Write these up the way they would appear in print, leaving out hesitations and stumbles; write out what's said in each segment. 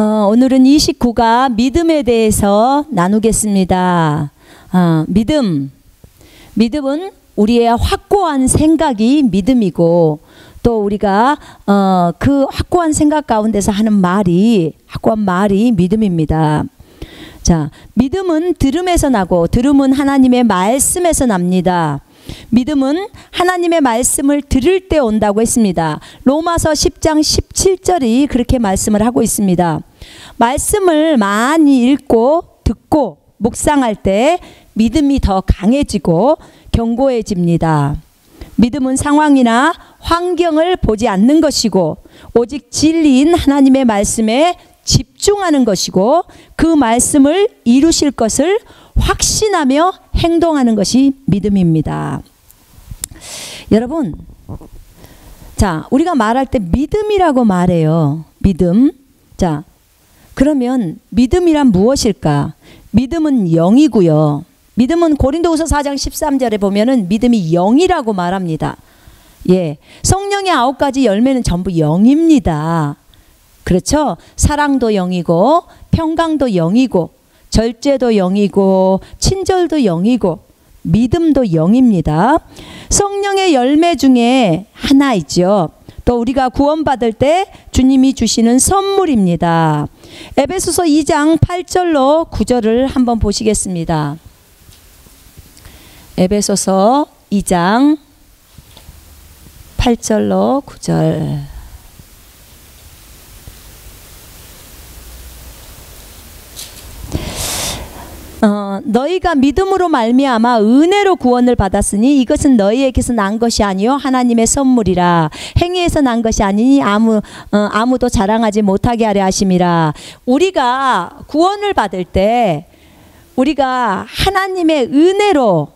오늘은 29가 믿음에 대해서 나누겠습니다. 믿음은 우리의 확고한 생각이 믿음이고, 또 우리가 그 확고한 생각 가운데서 하는 확고한 말이 믿음입니다. 자, 믿음은 들음에서 나고, 들음은 하나님의 말씀에서 납니다. 믿음은 하나님의 말씀을 들을 때 온다고 했습니다. 로마서 10장 17절이 그렇게 말씀을 하고 있습니다. 말씀을 많이 읽고 듣고 묵상할 때 믿음이 더 강해지고 견고해집니다. 믿음은 상황이나 환경을 보지 않는 것이고, 오직 진리인 하나님의 말씀에 집중하는 것이고, 그 말씀을 이루실 것을 확신하며 행동하는 것이 믿음입니다. 여러분, 자, 우리가 말할 때 믿음이라고 말해요. 믿음. 자, 그러면 믿음이란 무엇일까? 믿음은 영이고요. 믿음은 고린도후서 4장 13절에 보면은 믿음이 영이라고 말합니다. 예, 성령의 9가지 열매는 전부 영입니다. 그렇죠? 사랑도 영이고, 평강도 영이고, 절제도 영이고, 친절도 영이고, 믿음도 영입니다. 성령의 열매 중에 하나 있죠. 또 우리가 구원받을 때 주님이 주시는 선물입니다. 에베소서 2장 8절로 9절을 한번 보시겠습니다. 에베소서 2장 8절로 9절. 너희가 믿음으로 말미암아 은혜로 구원을 받았으니 이것은 너희에게서 난 것이 아니요 하나님의 선물이라. 행위에서 난 것이 아니니 아무도 자랑하지 못하게 하려 하심이라. 우리가 구원을 받을 때 우리가 하나님의 은혜로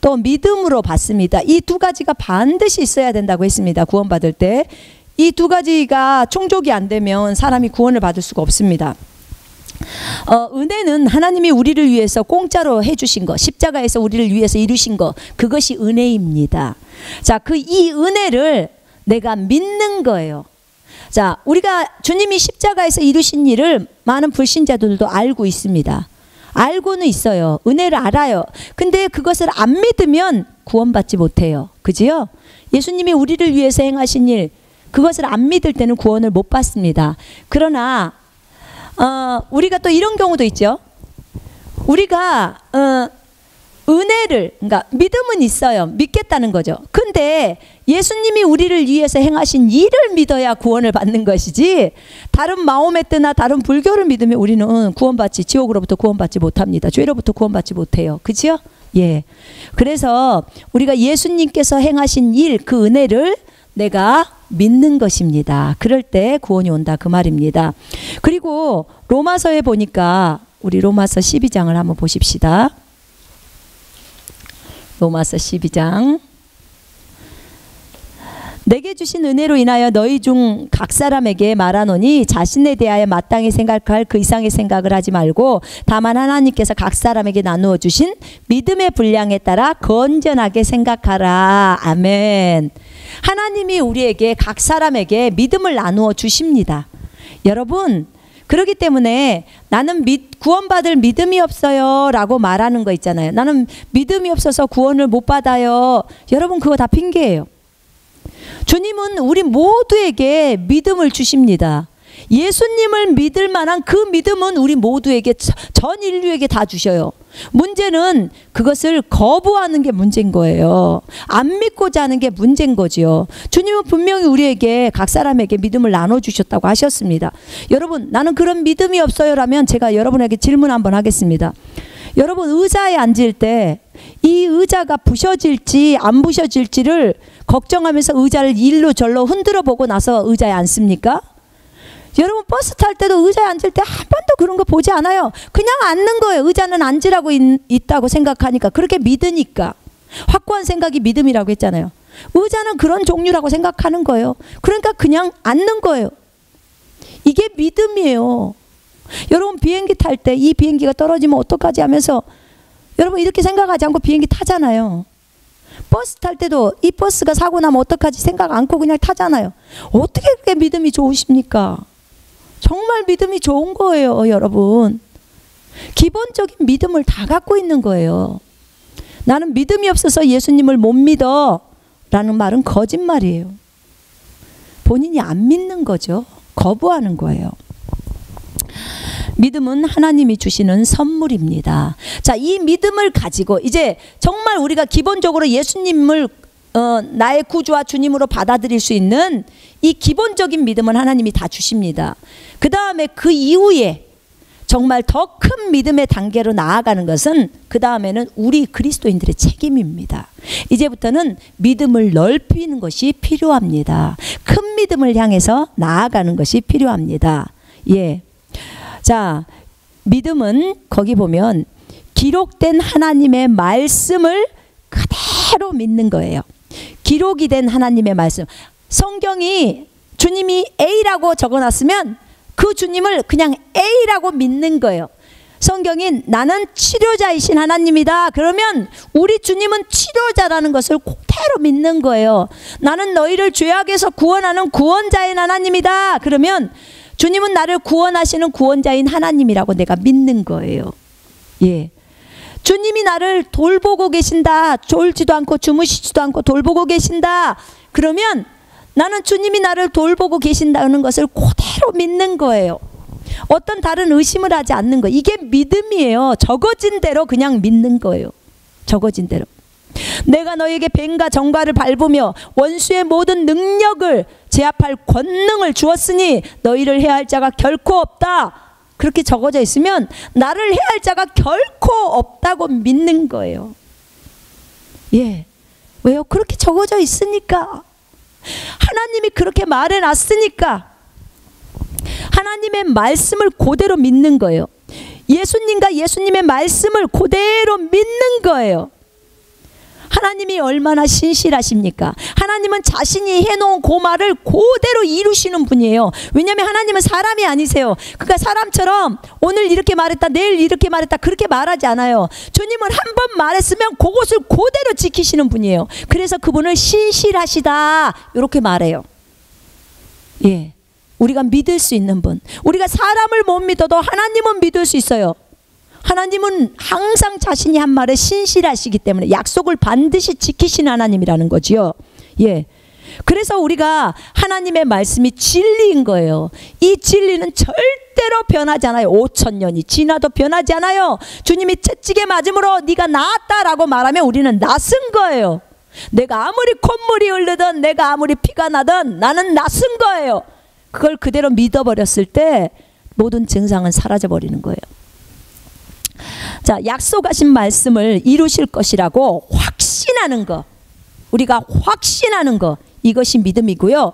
또 믿음으로 받습니다. 이 두 가지가 반드시 있어야 된다고 했습니다. 구원받을 때 이 두 가지가 충족이 안 되면 사람이 구원을 받을 수가 없습니다. 은혜는 하나님이 우리를 위해서 공짜로 해주신 것, 십자가에서 우리를 위해서 이루신 것, 그것이 은혜입니다. 자, 이 은혜를 내가 믿는 거예요. 자, 우리가 주님이 십자가에서 이루신 일을 많은 불신자들도 알고 있습니다. 알고는 있어요. 은혜를 알아요. 근데 그것을 안 믿으면 구원받지 못해요. 그지요? 예수님이 우리를 위해서 행하신 일, 그것을 안 믿을 때는 구원을 못 받습니다. 그러나 우리가 또 이런 경우도 있죠. 우리가 은혜를, 그러니까 믿음은 있어요. 믿겠다는 거죠. 근데 예수님이 우리를 위해서 행하신 일을 믿어야 구원을 받는 것이지, 다른 마호메트나 다른 불교를 믿으면 우리는 지옥으로부터 구원받지 못합니다. 죄로부터 구원받지 못해요. 그렇죠? 예. 그래서 우리가 예수님께서 행하신 일, 그 은혜를 내가 믿는 것입니다. 그럴 때 구원이 온다, 그 말입니다. 그리고 로마서에 보니까 우리 로마서 12장을 한번 보십시다. 로마서 12장. 내게 주신 은혜로 인하여 너희 중 각 사람에게 말하노니 자신에 대하여 마땅히 생각할 그 이상의 생각을 하지 말고 다만 하나님께서 각 사람에게 나누어 주신 믿음의 분량에 따라 건전하게 생각하라. 아멘. 하나님이 우리에게, 각 사람에게 믿음을 나누어 주십니다. 여러분, 그렇기 때문에 나는 구원받을 믿음이 없어요 라고 말하는 거 있잖아요. 나는 믿음이 없어서 구원을 못 받아요. 여러분, 그거 다 핑계예요. 주님은 우리 모두에게 믿음을 주십니다. 예수님을 믿을 만한 그 믿음은 우리 모두에게, 전 인류에게 다 주셔요. 문제는 그것을 거부하는 게 문제인 거예요. 안 믿고자 하는 게 문제인 거지요. 주님은 분명히 우리에게, 각 사람에게 믿음을 나눠주셨다고 하셨습니다. 여러분, 나는 그런 믿음이 없어요 라면 제가 여러분에게 질문 한번 하겠습니다. 여러분, 의자에 앉을 때 이 의자가 부셔질지 안 부셔질지를 걱정하면서 의자를 일로 절로 흔들어 보고 나서 의자에 앉습니까? 여러분, 버스 탈 때도 의자에 앉을 때 한 번도 그런 거 보지 않아요. 그냥 앉는 거예요. 의자는 앉으라고 있다고 생각하니까, 그렇게 믿으니까. 확고한 생각이 믿음이라고 했잖아요. 의자는 그런 종류라고 생각하는 거예요. 그러니까 그냥 앉는 거예요. 이게 믿음이에요. 여러분, 비행기 탈 때 이 비행기가 떨어지면 어떡하지 하면서 여러분 이렇게 생각하지 않고 비행기 타잖아요. 버스 탈 때도 이 버스가 사고 나면 어떡하지 생각 않고 그냥 타잖아요. 어떻게 그렇게 믿음이 좋으십니까? 정말 믿음이 좋은 거예요, 여러분. 기본적인 믿음을 다 갖고 있는 거예요. 나는 믿음이 없어서 예수님을 못 믿어 라는 말은 거짓말이에요. 본인이 안 믿는 거죠. 거부하는 거예요. 믿음은 하나님이 주시는 선물입니다. 자, 이 믿음을 가지고 이제 정말 우리가 기본적으로 예수님을 나의 구주와 주님으로 받아들일 수 있는 이 기본적인 믿음은 하나님이 다 주십니다. 그 다음에 그 이후에 정말 더 큰 믿음의 단계로 나아가는 것은 그 다음에는 우리 그리스도인들의 책임입니다. 이제부터는 믿음을 넓히는 것이 필요합니다. 큰 믿음을 향해서 나아가는 것이 필요합니다. 예. 자, 믿음은 거기 보면 기록된 하나님의 말씀을 그대로 믿는 거예요. 기록이 된 하나님의 말씀. 성경이 주님이 A라고 적어놨으면 그 주님을 그냥 A라고 믿는 거예요. 성경이 나는 치료자이신 하나님이다. 그러면 우리 주님은 치료자라는 것을 그대로 믿는 거예요. 나는 너희를 죄악에서 구원하는 구원자인 하나님이다. 그러면 주님은 나를 구원하시는 구원자인 하나님이라고 내가 믿는 거예요. 예. 주님이 나를 돌보고 계신다. 졸지도 않고 주무시지도 않고 돌보고 계신다. 그러면 나는 주님이 나를 돌보고 계신다는 것을 그대로 믿는 거예요. 어떤 다른 의심을 하지 않는 거예요. 이게 믿음이에요. 적어진 대로 그냥 믿는 거예요. 적어진 대로. 내가 너에게 뱀과 정갈을 밟으며 원수의 모든 능력을 제압할 권능을 주었으니 너희를 해할 자가 결코 없다. 그렇게 적어져 있으면 나를 해할 자가 결코 없다고 믿는 거예요. 예. 왜요? 그렇게 적어져 있으니까. 하나님이 그렇게 말해놨으니까 하나님의 말씀을 그대로 믿는 거예요. 예수님과 예수님의 말씀을 그대로 믿는 거예요. 하나님이 얼마나 신실하십니까? 하나님은 자신이 해놓은 그 말을 그대로 이루시는 분이에요. 왜냐하면 하나님은 사람이 아니세요. 그러니까 사람처럼 오늘 이렇게 말했다 내일 이렇게 말했다 그렇게 말하지 않아요. 주님은 한 번 말했으면 그것을 그대로 지키시는 분이에요. 그래서 그분을 신실하시다 이렇게 말해요. 예, 우리가 믿을 수 있는 분. 우리가 사람을 못 믿어도 하나님은 믿을 수 있어요. 하나님은 항상 자신이 한 말에 신실하시기 때문에 약속을 반드시 지키신 하나님이라는 거지요. 예. 그래서 우리가 하나님의 말씀이 진리인 거예요. 이 진리는 절대로 변하지 않아요. 5,000년이 지나도 변하지 않아요. 주님이 채찍에 맞음으로 네가 나았다라고 말하면 우리는 낫은 거예요. 내가 아무리 콧물이 흐르든 내가 아무리 피가 나든 나는 낫은 거예요. 그걸 그대로 믿어버렸을 때 모든 증상은 사라져버리는 거예요. 자, 약속하신 말씀을 이루실 것이라고 확신하는 거, 우리가 확신하는 거, 이것이 믿음이고요.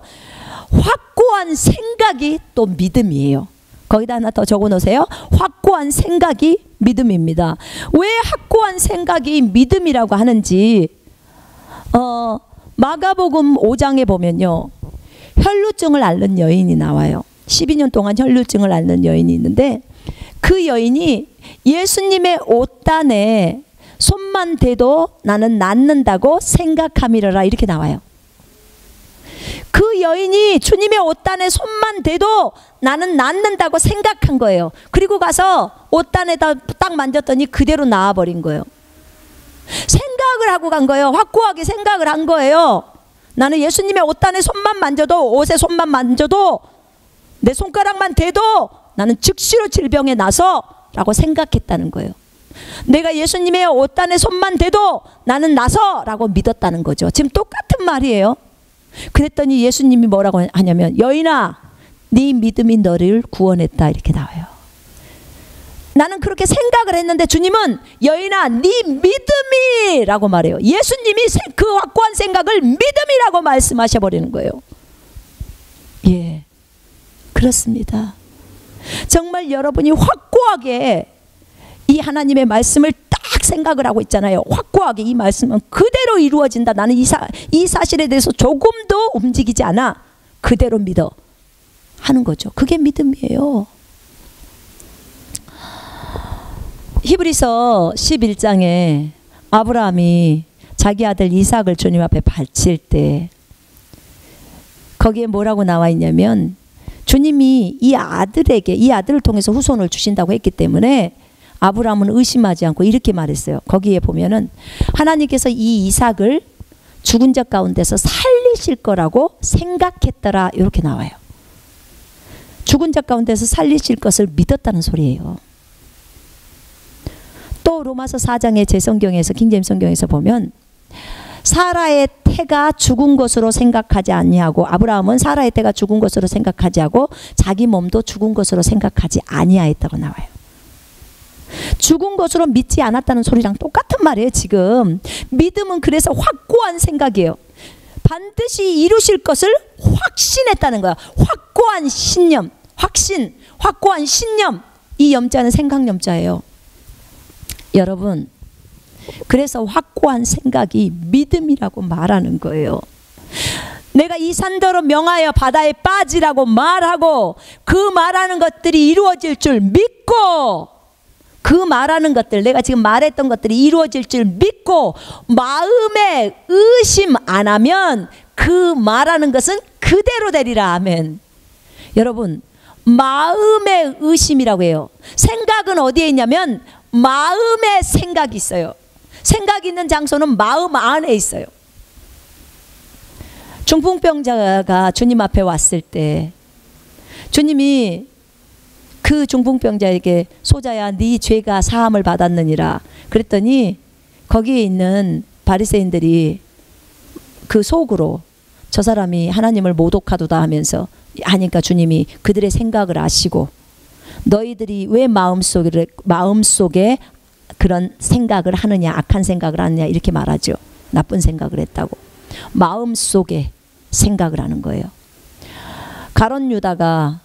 확고한 생각이 또 믿음이에요. 거기다 하나 더 적어 놓으세요. 확고한 생각이 믿음입니다. 왜 확고한 생각이 믿음이라고 하는지 마가복음 5장에 보면요, 혈루증을 앓는 여인이 나와요. 12년 동안 혈루증을 앓는 여인이 있는데 그 여인이 예수님의 옷단에 손만 대도 나는 낫는다고 생각함이라 이렇게 나와요. 그 여인이 주님의 옷단에 손만 대도 나는 낫는다고 생각한 거예요. 그리고 가서 옷단에다 딱 만졌더니 그대로 나아버린 거예요. 생각을 하고 간 거예요. 확고하게 생각을 한 거예요. 나는 예수님의 옷단에 손만 만져도, 옷에 손만 만져도, 내 손가락만 대도 나는 즉시로 질병에 나서 라고 생각했다는 거예요. 내가 예수님의 옷단에 손만 대도 나는 나서 라고 믿었다는 거죠. 지금 똑같은 말이에요. 그랬더니 예수님이 뭐라고 하냐면, 여인아 네 믿음이 너를 구원했다 이렇게 나와요. 나는 그렇게 생각을 했는데 주님은 여인아 네 믿음이 라고 말해요. 예수님이 그 확고한 생각을 믿음이라고 말씀하셔버리는 거예요. 예, 그렇습니다. 정말 여러분이 확고하게 이 하나님의 말씀을 딱 생각을 하고 있잖아요. 확고하게 이 말씀은 그대로 이루어진다. 나는 이 사실에 대해서 조금도 움직이지 않아. 그대로 믿어 하는 거죠. 그게 믿음이에요. 히브리서 11장에 아브라함이 자기 아들 이삭을 주님 앞에 바칠 때 거기에 뭐라고 나와 있냐면, 주님이 이 아들에게, 이 아들을 통해서 후손을 주신다고 했기 때문에 아브라함은 의심하지 않고 이렇게 말했어요. 거기에 보면은 하나님께서 이 이삭을 죽은 자 가운데서 살리실 거라고 생각했더라, 이렇게 나와요. 죽은 자 가운데서 살리실 것을 믿었다는 소리예요. 또 로마서 4장의 제 성경에서, 킹제임스 성경에서 보면 사라의 태가 죽은 것으로 생각하지 아니하고, 아브라함은 사라의 태가 죽은 것으로 생각하지 하고 자기 몸도 죽은 것으로 생각하지 아니하였다고 나와요. 죽은 것으로 믿지 않았다는 소리랑 똑같은 말이에요. 지금 믿음은 그래서 확고한 생각이에요. 반드시 이루실 것을 확신했다는 거야. 확고한 신념, 확신, 확고한 신념. 이 염자는 생각염자예요. 여러분, 그래서 확고한 생각이 믿음이라고 말하는 거예요. 내가 이 산더러 명하여 바다에 빠지라고 말하고 그 말하는 것들이 이루어질 줄 믿고, 그 말하는 것들, 내가 지금 말했던 것들이 이루어질 줄 믿고 마음에 의심 안 하면 그 말하는 것은 그대로 되리라. 아멘. 여러분, 마음의 의심이라고 해요. 생각은 어디에 있냐면 마음에 생각이 있어요. 생각이 있는 장소는 마음 안에 있어요. 중풍병자가 주님 앞에 왔을 때 주님이 그 중풍병자에게 소자야, 네 죄가 사함을 받았느니라 그랬더니 거기에 있는 바리새인들이 그 속으로 저 사람이 하나님을 모독하도다 하면서 하니까 주님이 그들의 생각을 아시고 너희들이 왜 마음속에 그런 생각을 하느냐, 악한 생각을 하느냐 이렇게 말하죠. 나쁜 생각을 했다고. 마음속에 생각을 하는 거예요. 가룟 유다가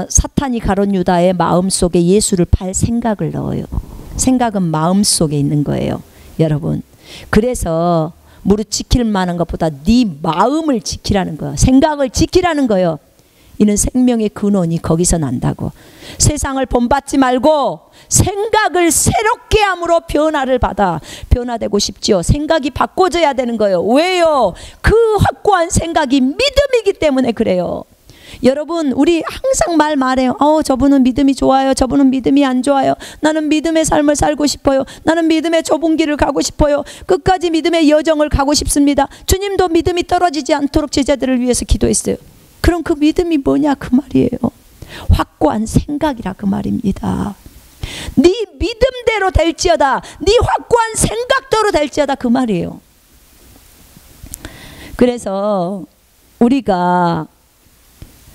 사탄이 가룟 유다의 마음속에 예수를 팔 생각을 넣어요. 생각은 마음속에 있는 거예요. 여러분, 그래서 무릇 지킬 만한 것보다 네 마음을 지키라는 거예요. 생각을 지키라는 거예요. 이는 생명의 근원이 거기서 난다고. 세상을 본받지 말고 생각을 새롭게 함으로 변화를 받아 변화되고 싶지요. 생각이 바꿔져야 되는 거예요. 왜요? 그 확고한 생각이 믿음이기 때문에 그래요. 여러분, 우리 항상 말해요. 저분은 믿음이 좋아요. 저분은 믿음이 안 좋아요. 나는 믿음의 삶을 살고 싶어요. 나는 믿음의 좁은 길을 가고 싶어요. 끝까지 믿음의 여정을 가고 싶습니다. 주님도 믿음이 떨어지지 않도록 제자들을 위해서 기도했어요. 그럼 그 믿음이 뭐냐 그 말이에요. 확고한 생각이라 그 말입니다. 네 믿음대로 될지어다, 네 확고한 생각대로 될지어다 그 말이에요. 그래서 우리가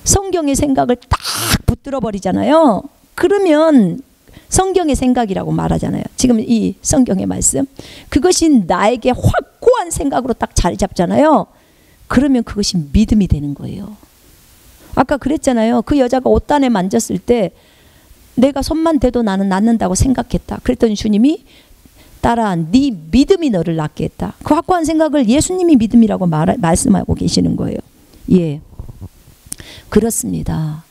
성경의 생각을 딱 붙들어 버리잖아요. 그러면 성경의 생각이라고 말하잖아요. 지금 이 성경의 말씀, 그것이 나에게 확고한 생각으로 딱 자리 잡잖아요. 그러면 그것이 믿음이 되는 거예요. 아까 그랬잖아요. 그 여자가 옷단에 만졌을 때 내가 손만 대도 나는 낫는다고 생각했다. 그랬더니 주님이 딸아, 네 믿음이 너를 낫게 했다. 그 확고한 생각을 예수님이 믿음이라고 말씀하고 계시는 거예요. 예, 그렇습니다.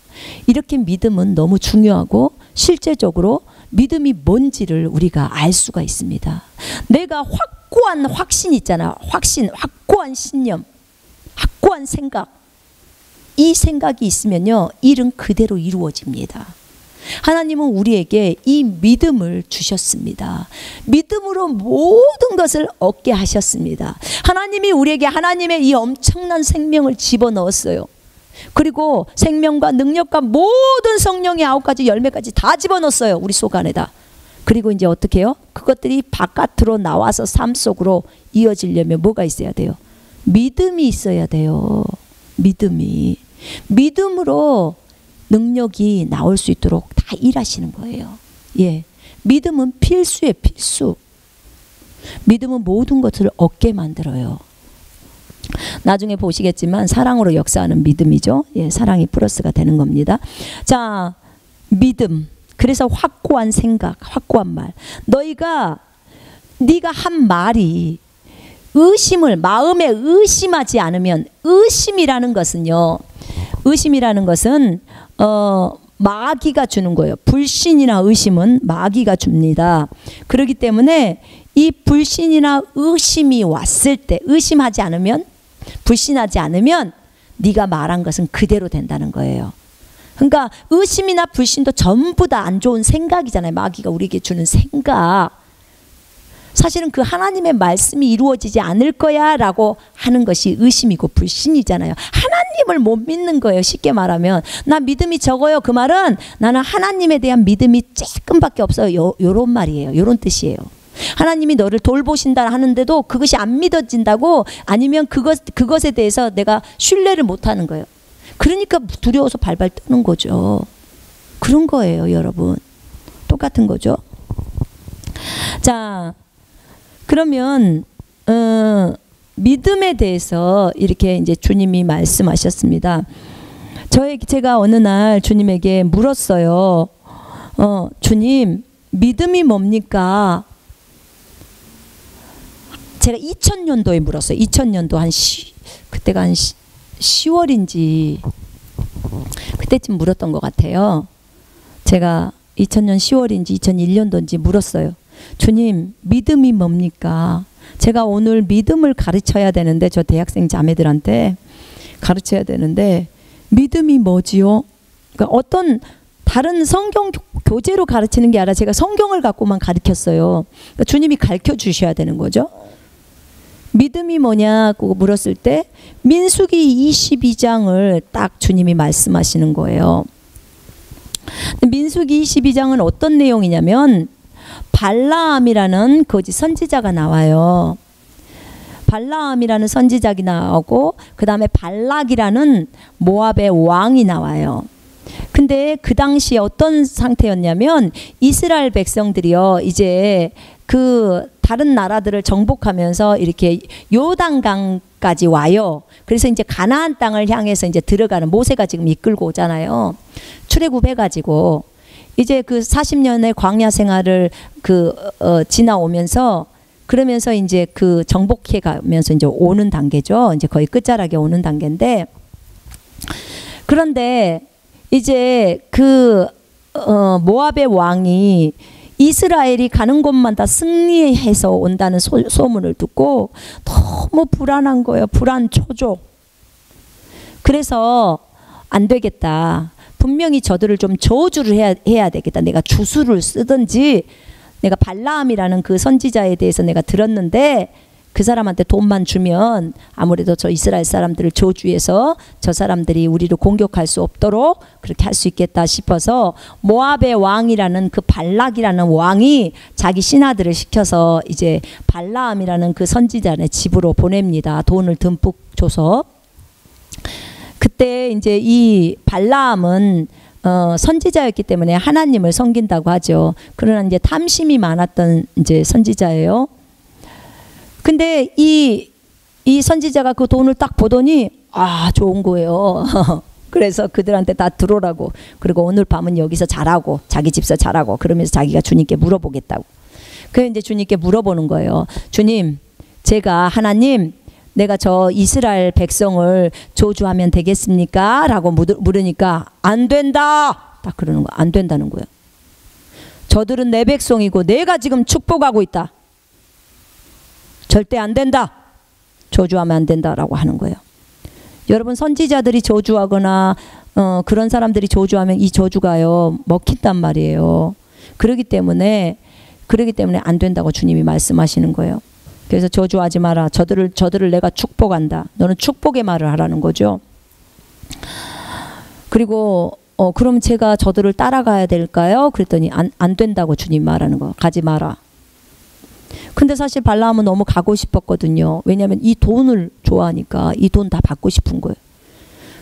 이렇게 믿음은 너무 중요하고 실제적으로 믿음이 뭔지를 우리가 알 수가 있습니다. 내가 확고한 확신 있잖아. 확신, 확고한 신념, 확고한 생각. 이 생각이 있으면요, 일은 그대로 이루어집니다. 하나님은 우리에게 이 믿음을 주셨습니다. 믿음으로 모든 것을 얻게 하셨습니다. 하나님이 우리에게 하나님의 이 엄청난 생명을 집어넣었어요. 그리고 생명과 능력과 모든 성령의 9가지 열매까지 다 집어넣었어요. 우리 속 안에다. 그리고 이제 어떻게 해요? 그것들이 바깥으로 나와서 삶 속으로 이어지려면 뭐가 있어야 돼요? 믿음이 있어야 돼요. 믿음으로 능력이 나올 수 있도록 다 일하시는 거예요. 예, 믿음은 필수예요. 필수. 믿음은 모든 것을 얻게 만들어요. 나중에 보시겠지만 사랑으로 역사하는 믿음이죠. 예, 사랑이 플러스가 되는 겁니다. 자, 믿음. 그래서 확고한 생각, 확고한 말. 네가 한 말이 마음에 의심하지 않으면, 의심이라는 것은 마귀가 주는 거예요. 불신이나 의심은 마귀가 줍니다. 그렇기 때문에 이 불신이나 의심이 왔을 때, 의심하지 않으면, 불신하지 않으면 네가 말한 것은 그대로 된다는 거예요. 그러니까 의심이나 불신도 전부 다 안 좋은 생각이잖아요. 마귀가 우리에게 주는 생각. 사실은 그 하나님의 말씀이 이루어지지 않을 거야 라고 하는 것이 의심이고 불신이잖아요. 하나님을 못 믿는 거예요. 쉽게 말하면 나 믿음이 적어요. 그 말은 나는 하나님에 대한 믿음이 조금밖에 없어요. 요런 말이에요. 요런 뜻이에요. 하나님이 너를 돌보신다 하는데도 그것이 안 믿어진다고, 아니면 그것에 대해서 내가 신뢰를 못하는 거예요. 그러니까 두려워서 발발 떠는 거죠. 그런 거예요, 여러분. 똑같은 거죠. 자, 그러면 믿음에 대해서 이렇게 이제 주님이 말씀하셨습니다. 제가 어느 날 주님에게 물었어요. 주님, 믿음이 뭡니까? 제가 2000년도에 물었어요. 2000년도 그때가 한 10월인지 그때쯤 물었던 것 같아요. 제가 2000년 10월인지 2001년도인지 물었어요. 주님, 믿음이 뭡니까? 제가 오늘 믿음을 가르쳐야 되는데, 저 대학생 자매들한테 가르쳐야 되는데 믿음이 뭐지요? 그러니까 어떤 다른 성경 교재로 가르치는 게 아니라 제가 성경을 갖고만 가르쳤어요. 그러니까 주님이 가르쳐 주셔야 되는 거죠. 믿음이 뭐냐고 물었을 때 민수기 22장을 딱 주님이 말씀하시는 거예요. 민수기 22장은 어떤 내용이냐면 발라암이라는 거짓 선지자가 나와요. 발라암이라는 선지자가 나오고 그 다음에 발락이라는 모압의 왕이 나와요. 근데 그 당시에 어떤 상태였냐면 이스라엘 백성들이요, 이제 그 다른 나라들을 정복하면서 이렇게 요단강까지 와요. 그래서 이제 가나안 땅을 향해서 이제 들어가는, 모세가 지금 이끌고 오잖아요. 출애굽해가지고 이제 그 40년의 광야 생활을 지나오면서, 그러면서 이제 그 정복해 가면서 이제 오는 단계죠. 이제 거의 끝자락에 오는 단계인데, 그런데 이제 모압의 왕이 이스라엘이 가는 곳마다 승리해서 온다는 소문을 듣고 너무 불안한 거예요. 불안 초조. 그래서 안 되겠다. 분명히 저들을 좀 저주를 해야 되겠다. 내가 주술을 쓰든지, 내가 발라암이라는 그 선지자에 대해서 내가 들었는데 그 사람한테 돈만 주면 아무래도 저 이스라엘 사람들을 저주해서 저 사람들이 우리를 공격할 수 없도록 그렇게 할 수 있겠다 싶어서 모압의 왕이라는 그 발락이라는 왕이 자기 신하들을 시켜서 이제 발라암이라는 그 선지자의 집으로 보냅니다. 돈을 듬뿍 줘서. 그때 이제 이 발라암은 선지자였기 때문에 하나님을 섬긴다고 하죠. 그러나 이제 탐심이 많았던 이제 선지자예요. 근데 이 선지자가 그 돈을 딱 보더니 좋은 거예요. 그래서 그들한테 다 들어오라고, 그리고 오늘 밤은 여기서 자라고, 자기 집에서 자라고, 그러면서 자기가 주님께 물어보겠다고. 그래서 이제 주님께 물어보는 거예요. 주님, 제가 하나님, 내가 저 이스라엘 백성을 저주하면 되겠습니까? 라고 물으니까 안 된다. 딱 그러는 거야. 안 된다는 거예요. 저들은 내 백성이고 내가 지금 축복하고 있다. 절대 안 된다. 저주하면 안 된다라고 하는 거예요. 여러분, 선지자들이 저주하거나 그런 사람들이 저주하면 이 저주가요 먹힌단 말이에요. 그러기 때문에 안 된다고 주님이 말씀하시는 거예요. 그래서 저주하지 마라. 저들을 내가 축복한다. 너는 축복의 말을 하라는 거죠. 그리고 그럼 제가 저들을 따라가야 될까요? 그랬더니 안 된다고 주님 말하는 거. 가지 마라. 근데 사실 발라함은 너무 가고 싶었거든요. 왜냐하면 이 돈을 좋아하니까 이 돈 다 받고 싶은 거예요.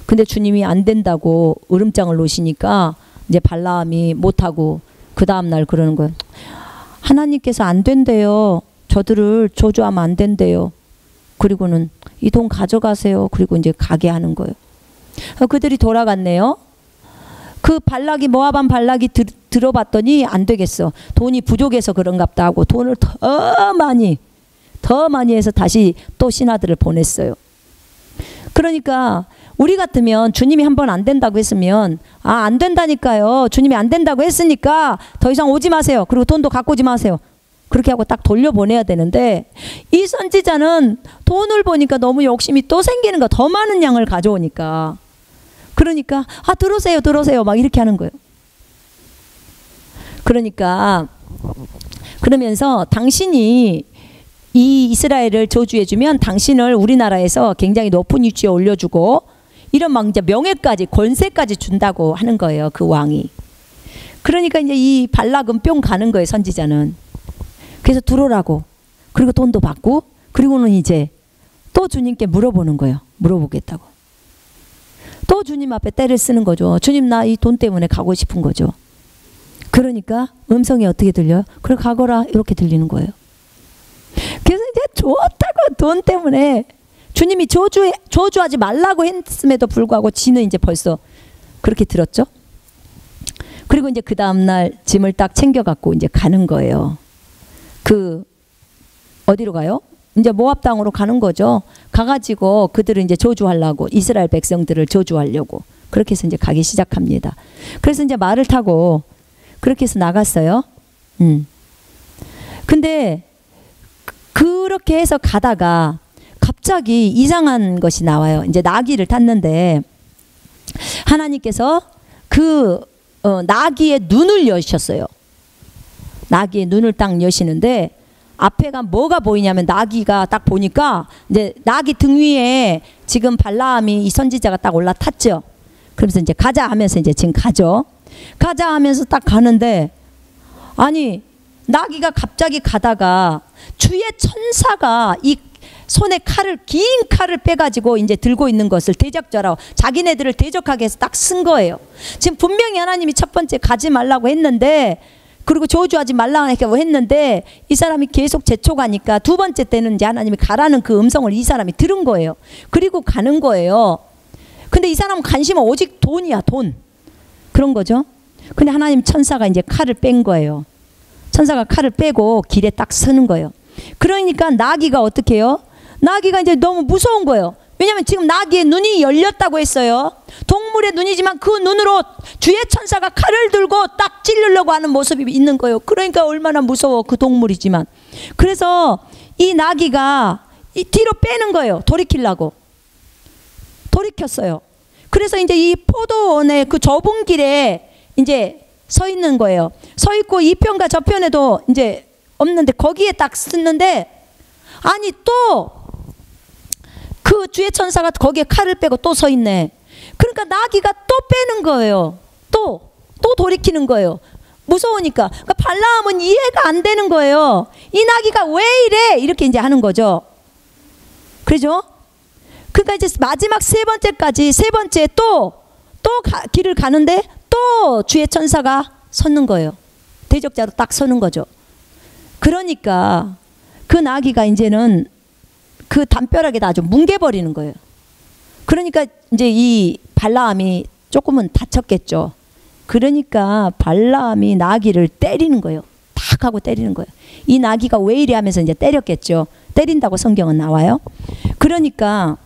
근데 주님이 안 된다고 으름장을 놓으시니까 이제 발라함이 못하고 그 다음날 그러는 거예요. 하나님께서 안 된대요. 저들을 저주하면 안 된대요. 그리고는 이 돈 가져가세요. 그리고 이제 가게 하는 거예요. 그들이 돌아갔네요. 그 발락이, 모압한 발락이 들어봤더니 안 되겠어. 돈이 부족해서 그런갑다 하고 돈을 더 많이 해서 다시 또 신하들을 보냈어요. 그러니까 우리 같으면 주님이 한번 안 된다고 했으면 안 된다니까요. 주님이 안 된다고 했으니까 더 이상 오지 마세요. 그리고 돈도 갖고 오지 마세요. 그렇게 하고 딱 돌려보내야 되는데 이 선지자는 돈을 보니까 너무 욕심이 또 생기는 거, 더 많은 양을 가져오니까. 그러니까 들어오세요 들어오세요 막 이렇게 하는 거예요. 그러니까 그러면서 당신이 이 이스라엘을 저주해주면 당신을 우리나라에서 굉장히 높은 위치에 올려주고 이런 막 이제 명예까지 권세까지 준다고 하는 거예요, 그 왕이. 그러니까 이제 이 발락은 뿅 가는 거예요, 선지자는. 그래서 들어오라고. 그리고 돈도 받고, 그리고는 이제 또 주님께 물어보는 거예요. 물어보겠다고. 또 주님 앞에 때를 쓰는 거죠. 주님, 나 이 돈 때문에 가고 싶은 거죠. 그러니까 음성이 어떻게 들려요? 그래 가거라 이렇게 들리는 거예요. 그래서 이제 좋다고 돈 때문에 주님이 저주하지 말라고 했음에도 불구하고 지는 이제 벌써 그렇게 들었죠. 그리고 이제 그 다음날 짐을 딱 챙겨갖고 이제 가는 거예요. 어디로 가요? 이제 모압 땅으로 가는 거죠. 가가지고 그들을 이제 저주하려고, 이스라엘 백성들을 저주하려고 그렇게 해서 이제 가기 시작합니다. 그래서 이제 말을 타고 그렇게 해서 나갔어요. 근데 그렇게 해서 가다가 갑자기 이상한 것이 나와요. 이제 나귀를 탔는데 하나님께서 나귀의 눈을 여셨어요. 나귀의 눈을 딱 여시는데 앞에가 뭐가 보이냐면 나귀가 딱 보니까 이제 나귀 등 위에 지금 발라함이 이 선지자가 딱 올라탔죠. 그러면서 이제 가자 하면서 이제 지금 가죠. 가자 하면서 딱 가는데 아니 나귀가 갑자기 가다가 주의 천사가 이 손에 긴 칼을 빼가지고 이제 들고 있는 것을 대적자라고 자기네들을 대적하게 해서 딱 쓴 거예요. 지금 분명히 하나님이 첫 번째 가지 말라고 했는데 그리고 저주하지 말라고 했는데 이 사람이 계속 재촉하니까 두 번째 때는 이제 하나님이 가라는 그 음성을 이 사람이 들은 거예요. 그리고 가는 거예요. 근데 이 사람은 관심은 오직 돈이야, 돈. 그런 거죠. 근데 하나님 천사가 이제 칼을 뺀 거예요. 천사가 칼을 빼고 길에 딱 서는 거예요. 그러니까 나귀가 어떻게 해요? 나귀가 이제 너무 무서운 거예요. 왜냐하면 지금 나귀의 눈이 열렸다고 했어요. 동물의 눈이지만 그 눈으로 주의 천사가 칼을 들고 딱 찌르려고 하는 모습이 있는 거예요. 그러니까 얼마나 무서워, 그 동물이지만. 그래서 이 나귀가 뒤로 빼는 거예요. 돌이키려고. 돌이켰어요. 그래서 이제 이 포도원의 그 좁은 길에 이제 서 있는 거예요. 서 있고 이 편과 저 편에도 이제 없는데 거기에 딱 쓰는데 아니 또 그 주의 천사가 거기에 칼을 빼고 또 서 있네. 그러니까 나귀가 또 빼는 거예요. 또 돌이키는 거예요. 무서우니까. 그러니까 발라함은 이해가 안 되는 거예요. 이 나귀가 왜 이래? 이렇게 이제 하는 거죠. 그죠? 그러니까 이제 마지막 세 번째 또 길을 가는데 또 주의 천사가 섰는 거예요. 대적자로 딱 서는 거죠. 그러니까 그 나귀가 이제는 그 담벼락에다 아주 뭉개버리는 거예요. 그러니까 이제 이 발라함이 조금은 다쳤겠죠. 그러니까 발라함이 나귀를 때리는 거예요. 탁 하고 때리는 거예요. 이 나귀가 왜 이래 하면서 이제 때렸겠죠. 때린다고 성경은 나와요. 그러니까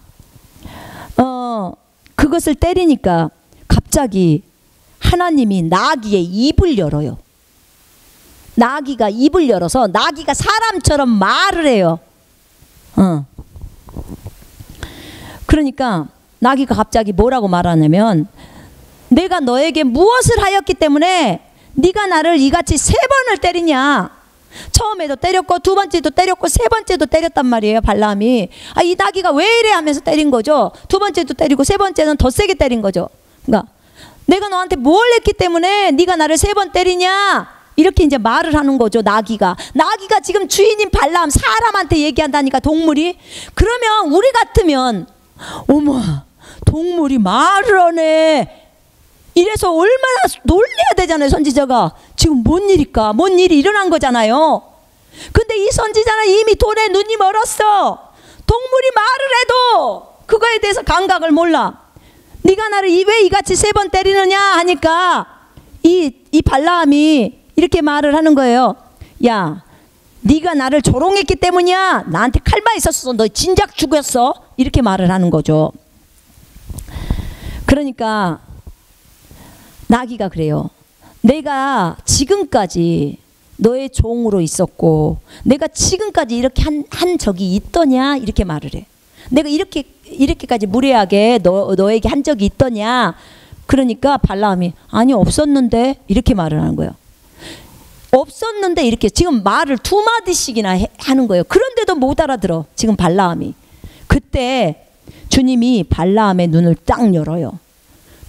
그것을 때리니까 갑자기 하나님이 나귀의 입을 열어요. 나귀가 입을 열어서 나귀가 사람처럼 말을 해요. 그러니까 나귀가 갑자기 뭐라고 말하냐면 내가 너에게 무엇을 하였기 때문에 네가 나를 이같이 3번을 때리냐. 처음에도 때렸고 두 번째도 때렸고 세 번째도 때렸단 말이에요. 발람이. 이 나귀가 왜 이래 하면서 때린 거죠. 두 번째도 때리고 세 번째는 더 세게 때린 거죠. 그러니까 내가 너한테 뭘 했기 때문에 네가 나를 3번 때리냐. 이렇게 이제 말을 하는 거죠. 나귀가 지금 주인인 발람 사람한테 얘기한다니까, 동물이. 그러면 우리 같으면 어머 동물이 말을 하네 이래서 얼마나 놀려야 되잖아요. 선지자가 지금 뭔 일일까, 뭔 일이 일어난 거잖아요. 근데 이 선지자는 이미 돈에 눈이 멀었어. 동물이 말을 해도 그거에 대해서 감각을 몰라. 네가 나를 왜 이같이 3번 때리느냐 하니까 이 발람이 이렇게 말을 하는 거예요. 야, 네가 나를 조롱했기 때문이야. 나한테 칼만 있었어. 너 진작 죽였어. 이렇게 말을 하는 거죠. 그러니까 나귀가 그래요. 내가 지금까지 너의 종으로 있었고 내가 지금까지 이렇게 한 적이 있더냐 이렇게 말을 해. 내가 이렇게까지 무례하게 너에게 한 적이 있더냐. 그러니까 발라함이 아니 없었는데 이렇게 말을 하는 거예요. 없었는데 이렇게 지금 말을 두 마디씩이나 하는 거예요. 그런데도 못 알아들어 지금 발라함이. 그때 주님이 발라함의 눈을 딱 열어요.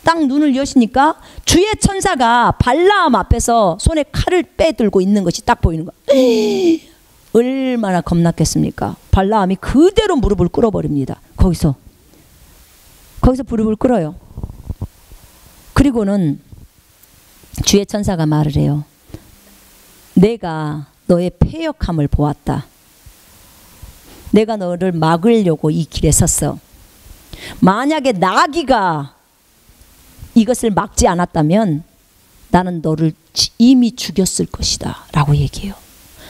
딱 눈을 여시니까 주의 천사가 발라함 앞에서 손에 칼을 빼들고 있는 것이 딱 보이는 거야. 얼마나 겁났겠습니까? 발라함이 그대로 무릎을 꿇어버립니다. 거기서 무릎을 꿇어요. 그리고는 주의 천사가 말을 해요. 내가 너의 패역함을 보았다. 내가 너를 막으려고 이 길에 섰어. 만약에 나귀가 이것을 막지 않았다면 나는 너를 이미 죽였을 것이다 라고 얘기해요.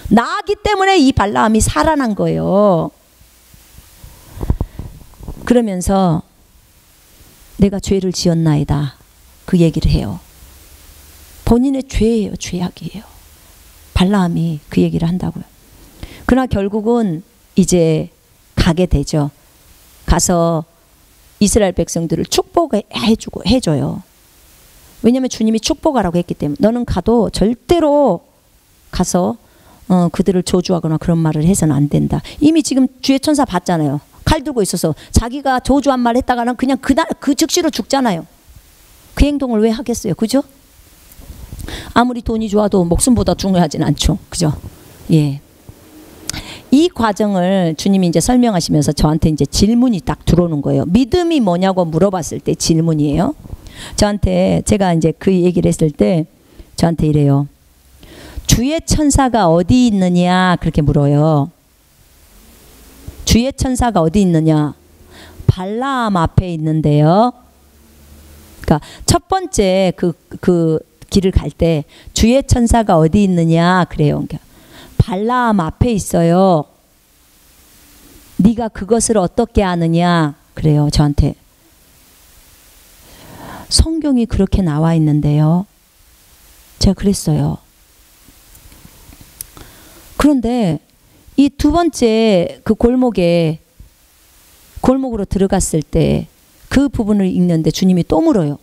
나귀 때문에 이 발라함이 살아난 거예요. 그러면서 내가 죄를 지었나이다 그 얘기를 해요. 본인의 죄예요. 죄악이에요. 발라함이 그 얘기를 한다고요. 그러나 결국은 이제 가게 되죠. 가서 이스라엘 백성들을 축복해줘요. 왜냐하면 주님이 축복하라고 했기 때문에. 너는 가도 절대로 가서 그들을 저주하거나 그런 말을 해서는 안 된다. 이미 지금 주의 천사 봤잖아요. 칼 들고 있어서 자기가 저주한 말 했다가는 그냥 그 즉시로 죽잖아요. 그 행동을 왜 하겠어요? 그죠? 아무리 돈이 좋아도 목숨보다 중요하진 않죠. 그죠? 예. 이 과정을 주님이 이제 설명하시면서 저한테 이제 질문이 딱 들어오는 거예요. 믿음이 뭐냐고 물어봤을 때 질문이에요. 저한테 제가 이제 그 얘기를 했을 때 저한테 이래요. 주의 천사가 어디 있느냐 그렇게 물어요. 주의 천사가 어디 있느냐? 발라함 앞에 있는데요. 그러니까 첫 번째 그 길을 갈 때 주의 천사가 어디 있느냐 그래요. 발라함 앞에 있어요. 네가 그것을 어떻게 아느냐 그래요. 저한테. 성경이 그렇게 나와 있는데요. 제가 그랬어요. 그런데 이 두 번째 그 골목으로 들어갔을 때 그 부분을 읽는데 주님이 또 물어요.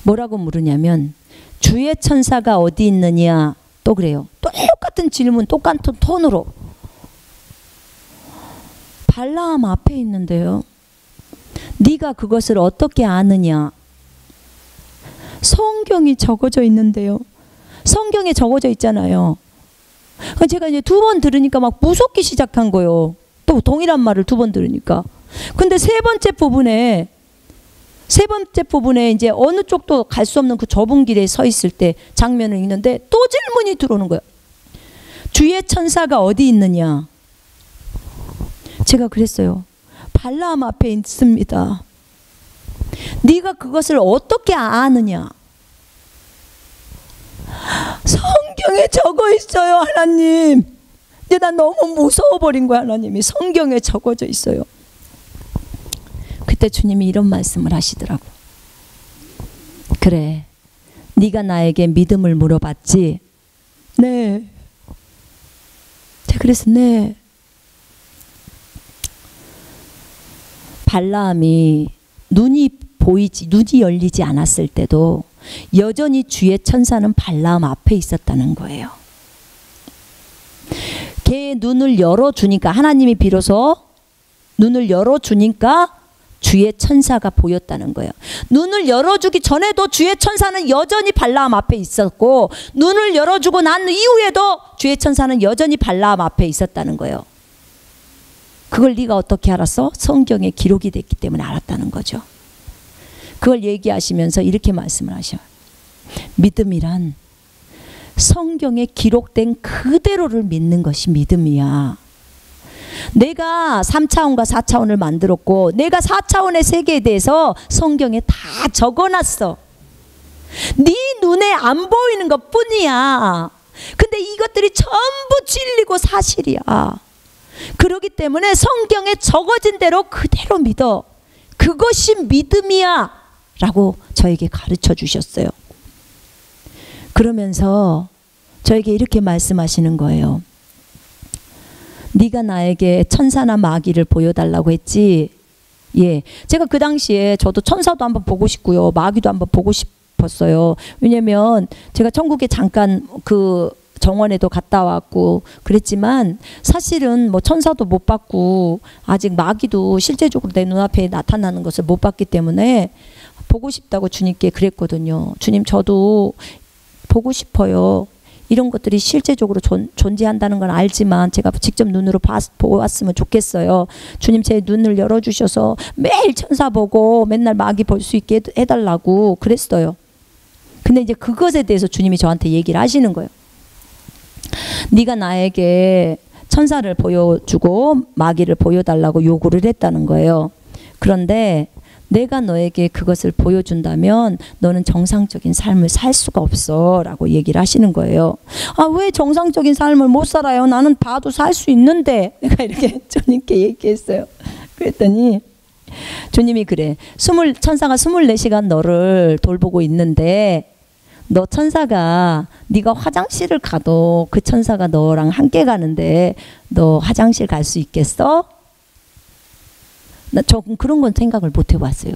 뭐라고 물으냐면 주의 천사가 어디 있느냐 또 그래요. 똑같은 질문 똑같은 톤으로. 발라함 앞에 있는데요. 네가 그것을 어떻게 아느냐. 성경이 적어져 있는데요. 성경에 적어져 있잖아요. 제가 이제 두 번 들으니까 막 무섭기 시작한 거예요. 또 동일한 말을 두 번 들으니까. 근데 세 번째 부분에 이제 어느 쪽도 갈 수 없는 그 좁은 길에 서 있을 때 장면을 읽는데 또 질문이 들어오는 거예요. 주의 천사가 어디 있느냐? 제가 그랬어요. 발라함 앞에 있습니다. 네가 그것을 어떻게 아느냐? 성경에 적어 있어요, 하나님. 근데 난 너무 무서워버린 거야, 하나님이. 성경에 적어져 있어요. 그때 주님이 이런 말씀을 하시더라고. 그래, 네가 나에게 믿음을 물어봤지? 네. 제가 그래서 네. 발라함이 눈이 열리지 않았을 때도 여전히 주의 천사는 발라함 앞에 있었다는 거예요. 걔의 눈을 열어주니까, 하나님이 비로소 눈을 열어주니까 주의 천사가 보였다는 거예요. 눈을 열어주기 전에도 주의 천사는 여전히 발라함 앞에 있었고, 눈을 열어주고 난 이후에도 주의 천사는 여전히 발라함 앞에 있었다는 거예요. 그걸 네가 어떻게 알았어? 성경에 기록이 됐기 때문에 알았다는 거죠. 그걸 얘기하시면서 이렇게 말씀을 하셔요. 믿음이란 성경에 기록된 그대로를 믿는 것이 믿음이야. 내가 3차원과 4차원을 만들었고 내가 4차원의 세계에 대해서 성경에 다 적어놨어. 네 눈에 안 보이는 것 뿐이야. 근데 이것들이 전부 진리고 사실이야. 그렇기 때문에 성경에 적어진 대로 그대로 믿어. 그것이 믿음이야 라고 저에게 가르쳐 주셨어요. 그러면서 저에게 이렇게 말씀하시는 거예요. 네가 나에게 천사나 마귀를 보여달라고 했지. 예, 제가 그 당시에 저도 천사도 한번 보고 싶고요, 마귀도 한번 보고 싶었어요. 왜냐면 제가 천국에 잠깐 그 정원에도 갔다 왔고 그랬지만 사실은 뭐 천사도 못 봤고 아직 마귀도 실제적으로 내 눈앞에 나타나는 것을 못 봤기 때문에 보고 싶다고 주님께 그랬거든요. 주님, 저도 보고 싶어요. 이런 것들이 실제적으로 존재한다는 건 알지만 제가 직접 눈으로 보았으면 좋겠어요. 주님, 제 눈을 열어주셔서 매일 천사 보고 맨날 마귀 볼 수 있게 해달라고 그랬어요. 근데 이제 그것에 대해서 주님이 저한테 얘기를 하시는 거예요. 네가 나에게 천사를 보여주고 마귀를 보여달라고 요구를 했다는 거예요. 그런데 내가 너에게 그것을 보여준다면 너는 정상적인 삶을 살 수가 없어 라고 얘기를 하시는 거예요. 아, 왜 정상적인 삶을 못 살아요? 나는 봐도 살 수 있는데. 내가 이렇게 주님께 얘기했어요. 그랬더니 주님이 그래, 천사가 24시간 너를 돌보고 있는데 너 천사가 네가 화장실을 가도 그 천사가 너랑 함께 가는데 너 화장실 갈 수 있겠어? 저 그런 건 생각을 못 해봤어요.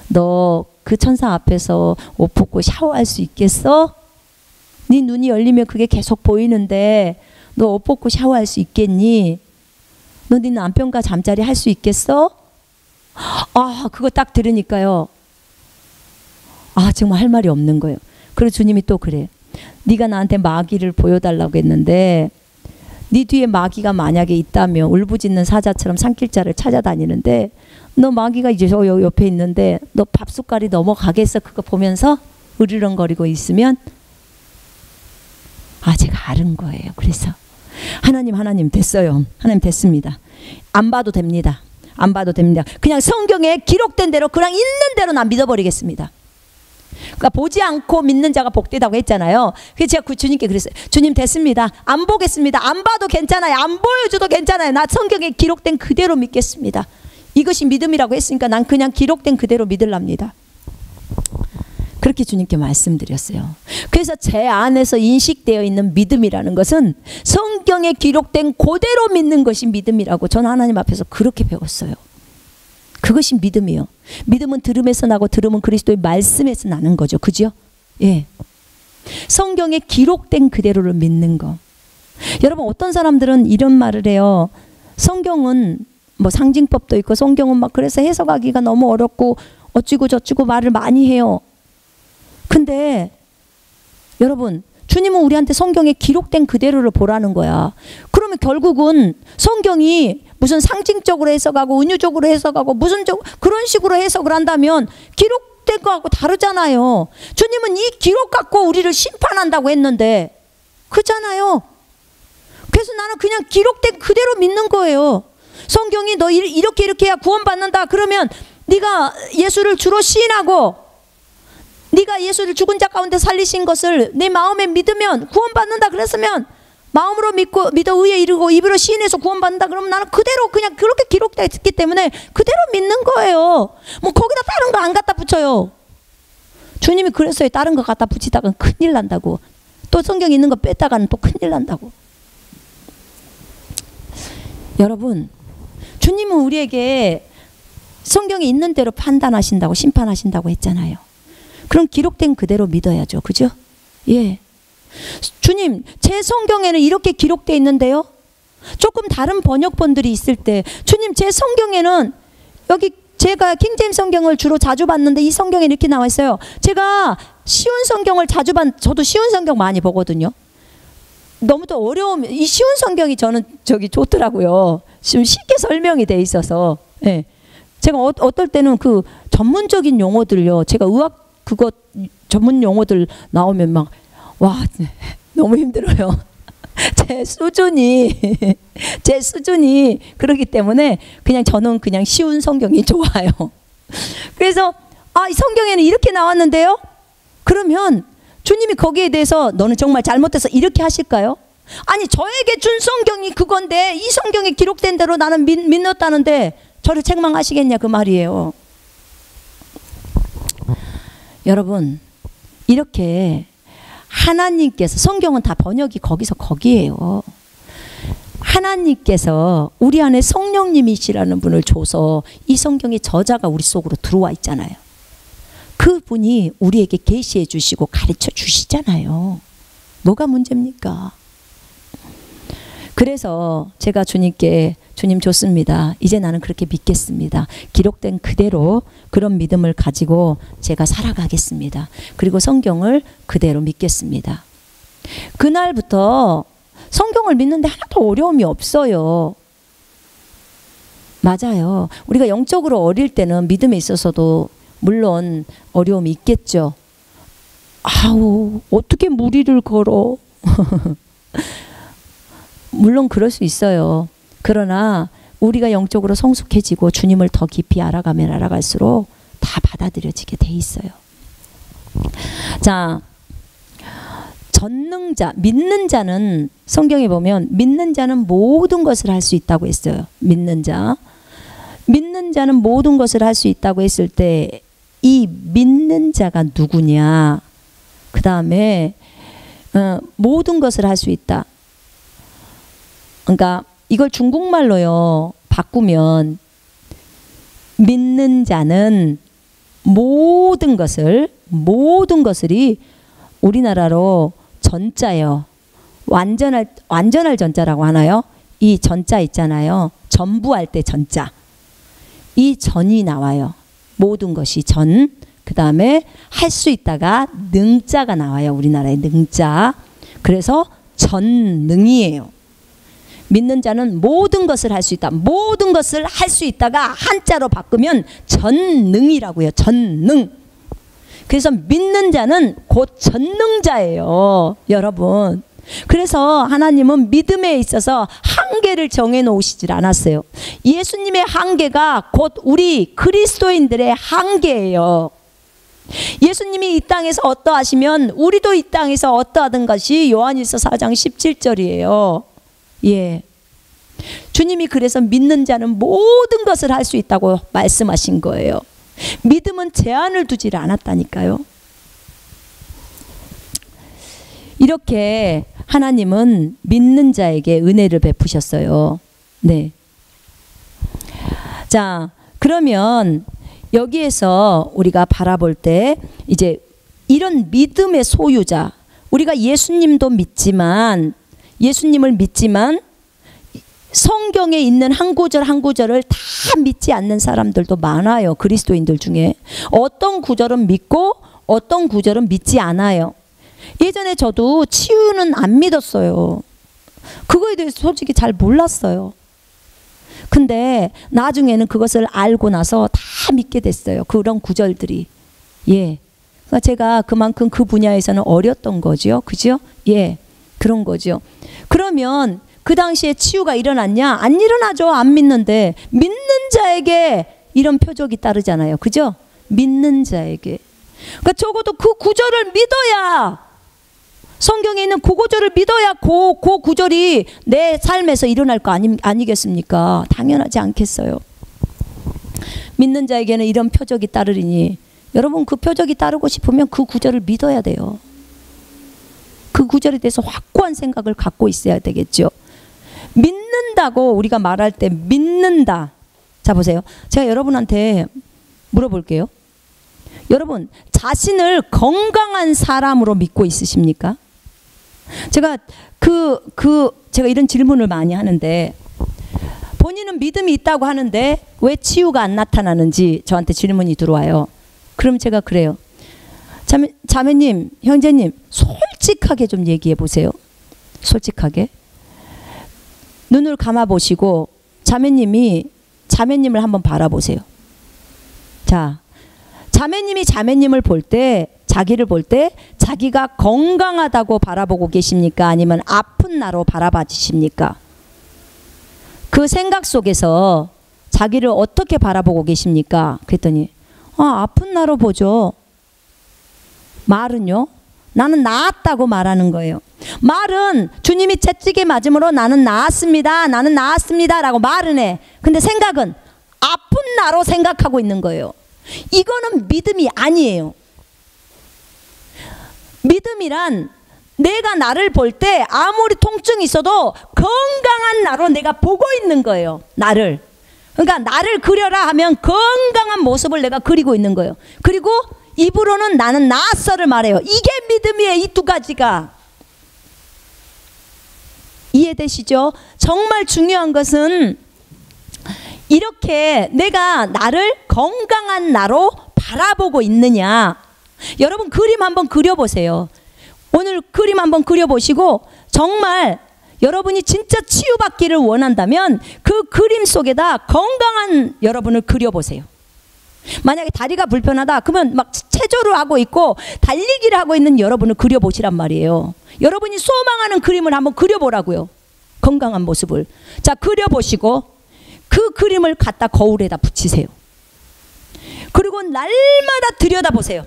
너 그 천사 앞에서 옷 벗고 샤워할 수 있겠어? 네 눈이 열리면 그게 계속 보이는데 너 옷 벗고 샤워할 수 있겠니? 너 네 남편과 잠자리 할 수 있겠어? 아, 그거 딱 들으니까요, 아, 정말 할 말이 없는 거예요. 그리고 주님이 또 그래, 네가 나한테 마귀를 보여달라고 했는데 네 뒤에 마귀가 만약에 있다면 울부짖는 사자처럼 산길자를 찾아다니는데 너 마귀가 이제 저 옆에 있는데 너 밥숟갈이 넘어가겠어? 그거 보면서 으르렁거리고 있으면. 아, 제가 아는 거예요. 그래서 하나님 됐어요. 하나님 됐습니다. 안 봐도 됩니다. 안 봐도 됩니다. 그냥 성경에 기록된 대로 그냥 있는 대로 난 믿어버리겠습니다. 그러니까 보지 않고 믿는 자가 복되다고 했잖아요. 그래서 제가 그 주님께 그랬어요. 주님, 됐습니다. 안 보겠습니다. 안 봐도 괜찮아요. 안 보여줘도 괜찮아요. 나 성경에 기록된 그대로 믿겠습니다. 이것이 믿음이라고 했으니까 난 그냥 기록된 그대로 믿으랍니다. 그렇게 주님께 말씀드렸어요. 그래서 제 안에서 인식되어 있는 믿음이라는 것은 성경에 기록된 그대로 믿는 것이 믿음이라고 저는 하나님 앞에서 그렇게 배웠어요. 그것이 믿음이요. 믿음은 들음에서 나고 들음은 그리스도의 말씀에서 나는 거죠. 그죠? 예. 성경에 기록된 그대로를 믿는 거. 여러분, 어떤 사람들은 이런 말을 해요. 성경은 뭐 상징법도 있고 성경은 막 그래서 해석하기가 너무 어렵고 어찌고 저찌고 말을 많이 해요. 근데 여러분, 주님은 우리한테 성경에 기록된 그대로를 보라는 거야. 그러면 결국은 성경이 무슨 상징적으로 해석하고 은유적으로 해석하고 무슨 그런 식으로 해석을 한다면 기록된 거하고 다르잖아요. 주님은 이 기록 갖고 우리를 심판한다고 했는데 그잖아요. 그래서 나는 그냥 기록된 그대로 믿는 거예요. 성경이 너 이렇게 해야 구원받는다 그러면 네가 예수를 주로 시인하고 네가 예수를 죽은 자 가운데 살리신 것을 내 마음에 믿으면 구원받는다 그랬으면 마음으로 믿어 의에 이르고 입으로 시인해서 구원받는다 그러면 나는 그대로 그냥 그렇게 기록되어 있기 때문에 그대로 믿는 거예요. 뭐 거기다 다른 거 안 갖다 붙여요. 주님이 그랬어요. 다른 거 갖다 붙이다가 큰일 난다고. 또 성경에 있는 거 뺐다가는 또 큰일 난다고. 여러분, 주님은 우리에게 성경에 있는 대로 판단하신다고 심판하신다고 했잖아요. 그럼 기록된 그대로 믿어야죠. 그죠? 예. 주님, 제 성경에는 이렇게 기록되어 있는데요. 조금 다른 번역본들이 있을 때 주님, 제 성경에는 여기 제가 킹제임스 성경을 주로 자주 봤는데 이 성경에 이렇게 나와 있어요. 제가 쉬운 성경을 자주 저도 쉬운 성경 많이 보거든요. 너무 또 어려우면 이 쉬운 성경이 저는 좋더라고요. 좀 쉽게 설명이 돼 있어서. 예. 제가 어떨 때는 그 전문적인 용어들요. 제가 의학 그거 전문 용어들 나오면 막 와, 너무 힘들어요. 제 수준이 그렇기 때문에 그냥 저는 그냥 쉬운 성경이 좋아요. 그래서 이 성경에는 이렇게 나왔는데요. 그러면 주님이 거기에 대해서 너는 정말 잘못해서 이렇게 하실까요? 아니, 저에게 준 성경이 그건데 이 성경에 기록된 대로 나는 믿었다는데 저를 책망하시겠냐 그 말이에요. 여러분, 이렇게 하나님께서, 성경은 다 번역이 거기서 거기에요. 하나님께서 우리 안에 성령님이시라는 분을 줘서 이 성경의 저자가 우리 속으로 들어와 있잖아요. 그분이 우리에게 계시해 주시고 가르쳐 주시잖아요. 뭐가 문제입니까? 그래서 제가 주님께, 주님 좋습니다. 이제 나는 그렇게 믿겠습니다. 기록된 그대로 그런 믿음을 가지고 제가 살아가겠습니다. 그리고 성경을 그대로 믿겠습니다. 그날부터 성경을 믿는데 하나도 어려움이 없어요. 맞아요. 우리가 영적으로 어릴 때는 믿음에 있어서도 물론 어려움이 있겠죠. 아우, 어떻게 무리를 걸어? 물론 그럴 수 있어요. 그러나 우리가 영적으로 성숙해지고 주님을 더 깊이 알아가면 알아갈수록 다 받아들여지게 돼 있어요. 자, 전능자, 믿는 자는, 성경에 보면 믿는 자는 모든 것을 할 수 있다고 했어요. 믿는 자. 믿는 자는 모든 것을 할 수 있다고 했을 때 이 믿는 자가 누구냐? 그 다음에 모든 것을 할 수 있다. 그러니까 이걸 중국말로요 바꾸면 믿는 자는 모든 것을이 우리나라로 전자요. 완전할 전자라고 하나요? 이 전자 있잖아요. 전부 할 때 전자. 이 전이 나와요. 모든 것이 전. 그 다음에 할 수 있다가 능자가 나와요. 우리나라의 능자. 그래서 전능이에요. 믿는 자는 모든 것을 할 수 있다. 모든 것을 할 수 있다가 한자로 바꾸면 전능이라고요. 전능. 그래서 믿는 자는 곧 전능자예요. 여러분. 그래서 하나님은 믿음에 있어서 한계를 정해놓으시질 않았어요. 예수님의 한계가 곧 우리 그리스도인들의 한계예요. 예수님이 이 땅에서 어떠하시면 우리도 이 땅에서 어떠하던 것이 요한일서 4장 17절이에요. 예. 주님이 그래서 믿는 자는 모든 것을 할 수 있다고 말씀하신 거예요. 믿음은 제한을 두지 않았다니까요. 이렇게 하나님은 믿는 자에게 은혜를 베푸셨어요. 네. 자, 그러면 여기에서 우리가 바라볼 때 이제 이런 믿음의 소유자, 우리가 예수님을 믿지만 성경에 있는 한 구절 한 구절을 다 믿지 않는 사람들도 많아요. 그리스도인들 중에. 어떤 구절은 믿고 어떤 구절은 믿지 않아요. 예전에 저도 치유는 안 믿었어요. 그거에 대해서 솔직히 잘 몰랐어요. 근데 나중에는 그것을 알고 나서 다 믿게 됐어요. 그런 구절들이. 예. 그러니까 제가 그만큼 그 분야에서는 어렸던 거죠. 그죠? 예. 그런 거죠. 그러면 그 당시에 치유가 일어났냐? 안 일어나죠. 안 믿는데. 믿는 자에게 이런 표적이 따르잖아요. 그죠? 믿는 자에게. 그러니까 적어도 그 구절을 믿어야, 성경에 있는 그 구절을 믿어야 그 구절이 내 삶에서 일어날 거 아니겠습니까? 당연하지 않겠어요. 믿는 자에게는 이런 표적이 따르리니, 여러분 그 표적이 따르고 싶으면 그 구절을 믿어야 돼요. 그 구절에 대해서 확고한 생각을 갖고 있어야 되겠죠. 믿는다고 우리가 말할 때 믿는다. 자 보세요. 제가 여러분한테 물어볼게요. 여러분 자신을 건강한 사람으로 믿고 있으십니까? 제가 제가 이런 질문을 많이 하는데, 본인은 믿음이 있다고 하는데 왜 치유가 안 나타나는지 저한테 질문이 들어와요. 그럼 제가 그래요. 자매님, 형제님, 솔직하게 좀 얘기해 보세요. 솔직하게. 눈을 감아 보시고 자매님을 한번 바라보세요. 자, 자매님이 자매님을 볼 때, 자기를 볼 때 자기가 건강하다고 바라보고 계십니까? 아니면 아픈 나로 바라봐주십니까? 그 생각 속에서 자기를 어떻게 바라보고 계십니까? 그랬더니 아픈 나로 보죠. 말은요? 나는 나았다고 말하는 거예요. 말은 주님이 채찍에 맞음으로 나는 나았습니다. 나는 나았습니다. 라고 말은 해. 근데 생각은 아픈 나로 생각하고 있는 거예요. 이거는 믿음이 아니에요. 믿음이란 내가 나를 볼 때 아무리 통증이 있어도 건강한 나로 내가 보고 있는 거예요. 나를. 그러니까 나를 그려라 하면 건강한 모습을 내가 그리고 있는 거예요. 그리고 입으로는 나는 나았어를 말해요. 이게 믿음이에요. 이 두 가지가. 이해되시죠? 정말 중요한 것은 이렇게 내가 나를 건강한 나로 바라보고 있느냐. 여러분 그림 한번 그려보세요. 오늘 그림 한번 그려보시고 정말 여러분이 진짜 치유받기를 원한다면 그 그림 속에다 건강한 여러분을 그려보세요. 만약에 다리가 불편하다 그러면 막 체조를 하고 있고 달리기를 하고 있는 여러분을 그려보시란 말이에요. 여러분이 소망하는 그림을 한번 그려보라고요. 건강한 모습을. 자, 그려보시고 그 그림을 갖다 거울에다 붙이세요. 그리고 날마다 들여다보세요.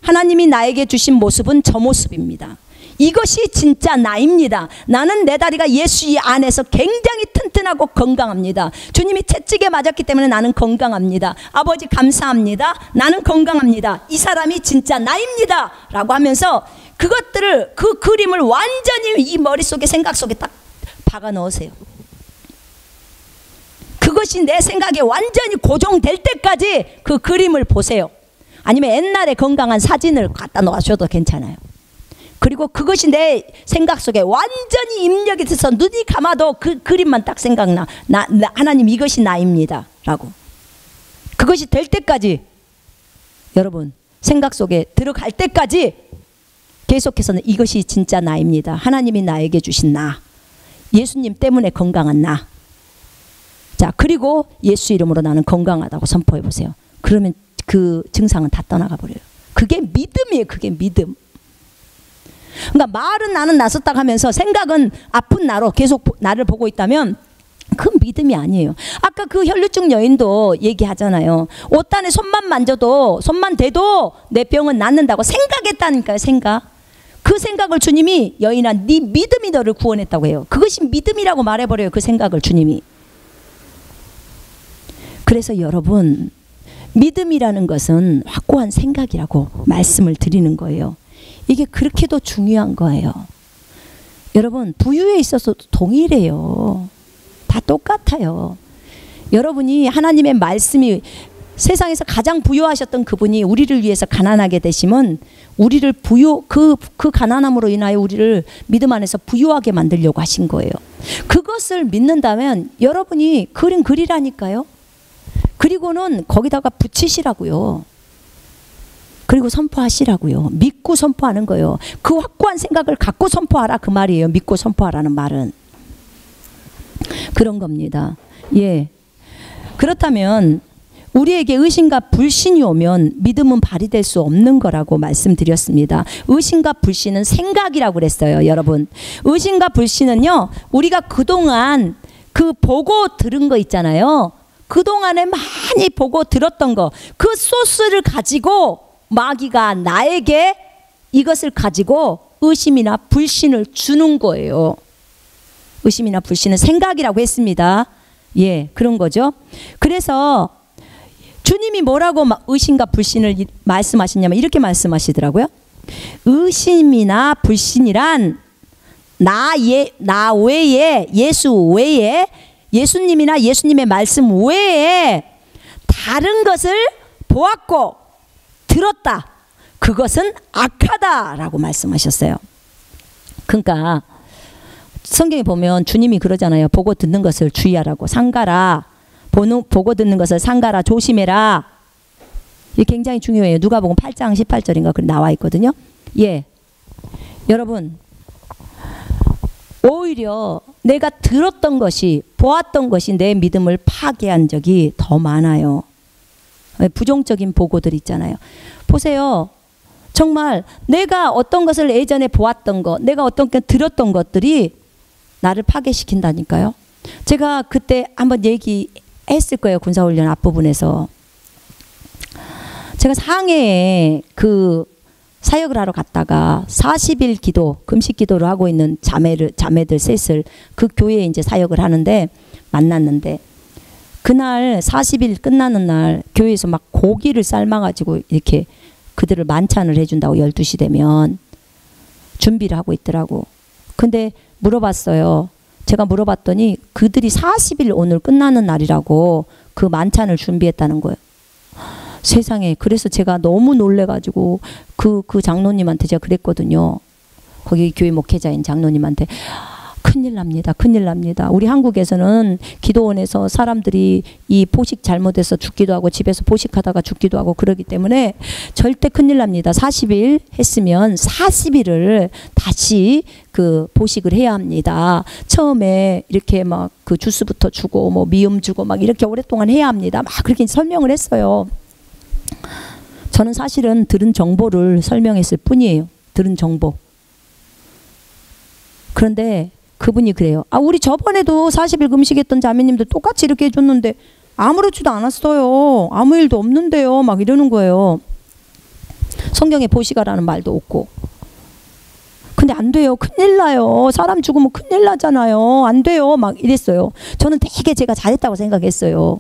하나님이 나에게 주신 모습은 저 모습입니다. 이것이 진짜 나입니다. 나는 내 다리가 예수 안에서 굉장히 튼튼하고 건강합니다. 주님이 채찍에 맞았기 때문에 나는 건강합니다. 아버지 감사합니다. 나는 건강합니다. 이 사람이 진짜 나입니다. 라고 하면서 그것들을 그 그림을 완전히 이 머릿속에 생각 속에 딱 박아 넣으세요. 그것이 내 생각에 완전히 고정될 때까지 그 그림을 보세요. 아니면 옛날에 건강한 사진을 갖다 놓으셔도 괜찮아요. 그리고 그것이 내 생각 속에 완전히 입력이 돼서 눈이 감아도 그 그림만 딱 생각나. 하나님 이것이 나입니다 라고. 그것이 될 때까지 여러분 생각 속에 들어갈 때까지 계속해서는 이것이 진짜 나입니다. 하나님이 나에게 주신 나. 예수님 때문에 건강한 나. 자, 그리고 예수 이름으로 나는 건강하다고 선포해 보세요. 그러면 그 증상은 다 떠나가 버려요. 그게 믿음이에요. 그게 믿음. 그러니까 말은 나는 나섰다 하면서 생각은 아픈 나로 계속 나를 보고 있다면 그건 믿음이 아니에요. 아까 그 혈루증 여인도 얘기하잖아요. 옷단에 손만 만져도 손만 대도 내 병은 낫는다고 생각했다니까요. 생각. 그 생각을 주님이 여인아 네 믿음이 너를 구원했다고 해요. 그것이 믿음이라고 말해버려요. 그 생각을 주님이. 그래서 여러분 믿음이라는 것은 확고한 생각이라고 말씀을 드리는 거예요. 이게 그렇게도 중요한 거예요. 여러분 부유에 있어서 동일해요. 다 똑같아요. 여러분이 하나님의 말씀이 세상에서 가장 부유하셨던 그분이 우리를 위해서 가난하게 되시면 우리를 그 가난함으로 인하여 우리를 믿음 안에서 부유하게 만들려고 하신 거예요. 그것을 믿는다면 여러분이 그림 그리라니까요. 그리고는 거기다가 붙이시라고요. 그리고 선포하시라고요. 믿고 선포하는 거예요. 그 확고한 생각을 갖고 선포하라 그 말이에요. 믿고 선포하라는 말은. 그런 겁니다. 예. 그렇다면 우리에게 의심과 불신이 오면 믿음은 발휘될 수 없는 거라고 말씀드렸습니다. 의심과 불신은 생각이라고 그랬어요. 여러분. 의심과 불신은요. 우리가 그동안 그 보고 들은 거 있잖아요. 그동안에 많이 보고 들었던 거. 그 소스를 가지고 마귀가 나에게 이것을 가지고 의심이나 불신을 주는 거예요. 의심이나 불신은 생각이라고 했습니다. 예, 그런 거죠. 그래서 주님이 뭐라고 의심과 불신을 말씀하시냐면 이렇게 말씀하시더라고요. 의심이나 불신이란 나 외에 예수 외에 예수님이나 예수님의 말씀 외에 다른 것을 보았고 들었다. 그것은 악하다라고 말씀하셨어요. 그러니까 성경에 보면 주님이 그러잖아요. 보고 듣는 것을 주의하라고. 삼가라. 보고 듣는 것을 삼가라. 조심해라. 이게 굉장히 중요해요. 누가복음 8장 18절인가 그 나와 있거든요. 예, 여러분 오히려 내가 들었던 것이 보았던 것이 내 믿음을 파괴한 적이 더 많아요. 부정적인 보고들 있잖아요. 보세요. 정말 내가 어떤 것을 예전에 보았던 것, 내가 어떤 것 들었던 것들이 나를 파괴시킨다니까요. 제가 그때 한번 얘기했을 거예요. 군사훈련 앞부분에서. 제가 상해에 그 사역을 하러 갔다가 40일 기도, 금식 기도를 하고 있는 자매들 셋을 그 교회에 이제 사역을 하는데 만났는데 그날 40일 끝나는 날 교회에서 막 고기를 삶아가지고 이렇게 그들을 만찬을 해준다고 12시 되면 준비를 하고 있더라고. 근데 물어봤어요. 제가 물어봤더니 그들이 40일 오늘 끝나는 날이라고 그 만찬을 준비했다는 거예요. 세상에. 그래서 제가 너무 놀래가지고 그 장로님한테 제가 그랬거든요. 거기 교회 목회자인 장로님한테 큰일 납니다. 큰일 납니다. 우리 한국에서는 기도원에서 사람들이 이 포식 잘못해서 죽기도 하고 집에서 포식하다가 죽기도 하고 그러기 때문에 절대 큰일 납니다. 40일 했으면 40일을 다시 그 포식을 해야 합니다. 처음에 이렇게 막 그 주스부터 주고 뭐 미음 주고 막 이렇게 오랫동안 해야 합니다. 막 그렇게 설명을 했어요. 저는 사실은 들은 정보를 설명했을 뿐이에요. 들은 정보. 그런데 그분이 그래요. 아, 우리 저번에도 40일 금식했던 자매님들 똑같이 이렇게 해줬는데 아무렇지도 않았어요. 아무 일도 없는데요. 막 이러는 거예요. 성경에 보시가라는 말도 없고. 근데 안 돼요. 큰일 나요. 사람 죽으면 큰일 나잖아요. 안 돼요. 막 이랬어요. 저는 되게 제가 잘했다고 생각했어요.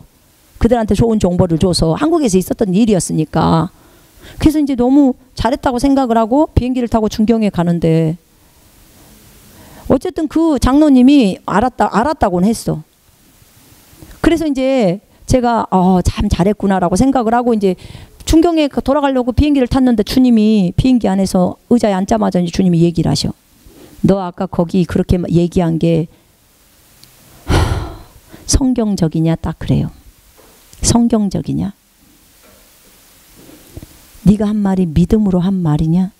그들한테 좋은 정보를 줘서 한국에서 있었던 일이었으니까. 그래서 이제 너무 잘했다고 생각을 하고 비행기를 타고 중경에 가는데 어쨌든 그 장로님이 알았다고는 했어. 그래서 이제 제가 참 잘했구나라고 생각을 하고 이제 중경에 돌아가려고 비행기를 탔는데 주님이 비행기 안에서 의자에 앉자마자 이제 주님이 얘기를 하셔. 너 아까 거기 그렇게 얘기한 게 성경적이냐? 딱 그래요. 성경적이냐? 네가 한 말이 믿음으로 한 말이냐?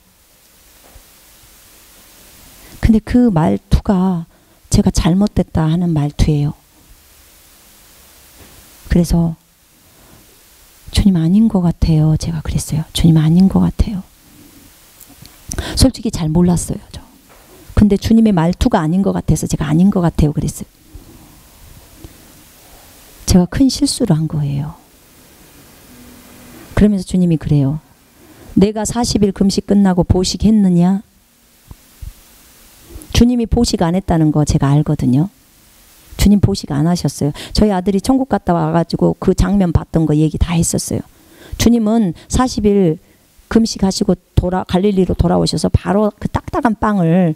근데 그 말투가 제가 잘못됐다 하는 말투예요. 그래서 주님 아닌 것 같아요. 제가 그랬어요. 주님 아닌 것 같아요. 솔직히 잘 몰랐어요. 저. 근데 주님의 말투가 아닌 것 같아서 제가 아닌 것 같아요. 그랬어요. 제가 큰 실수를 한 거예요. 그러면서 주님이 그래요. 내가 40일 금식 끝나고 보식했느냐? 주님이 보식 안 했다는 거 제가 알거든요. 주님 보식 안 하셨어요. 저희 아들이 천국 갔다 와가지고 그 장면 봤던 거 얘기 다 했었어요. 주님은 40일 금식하시고 갈릴리로 돌아오셔서 바로 그 딱딱한 빵을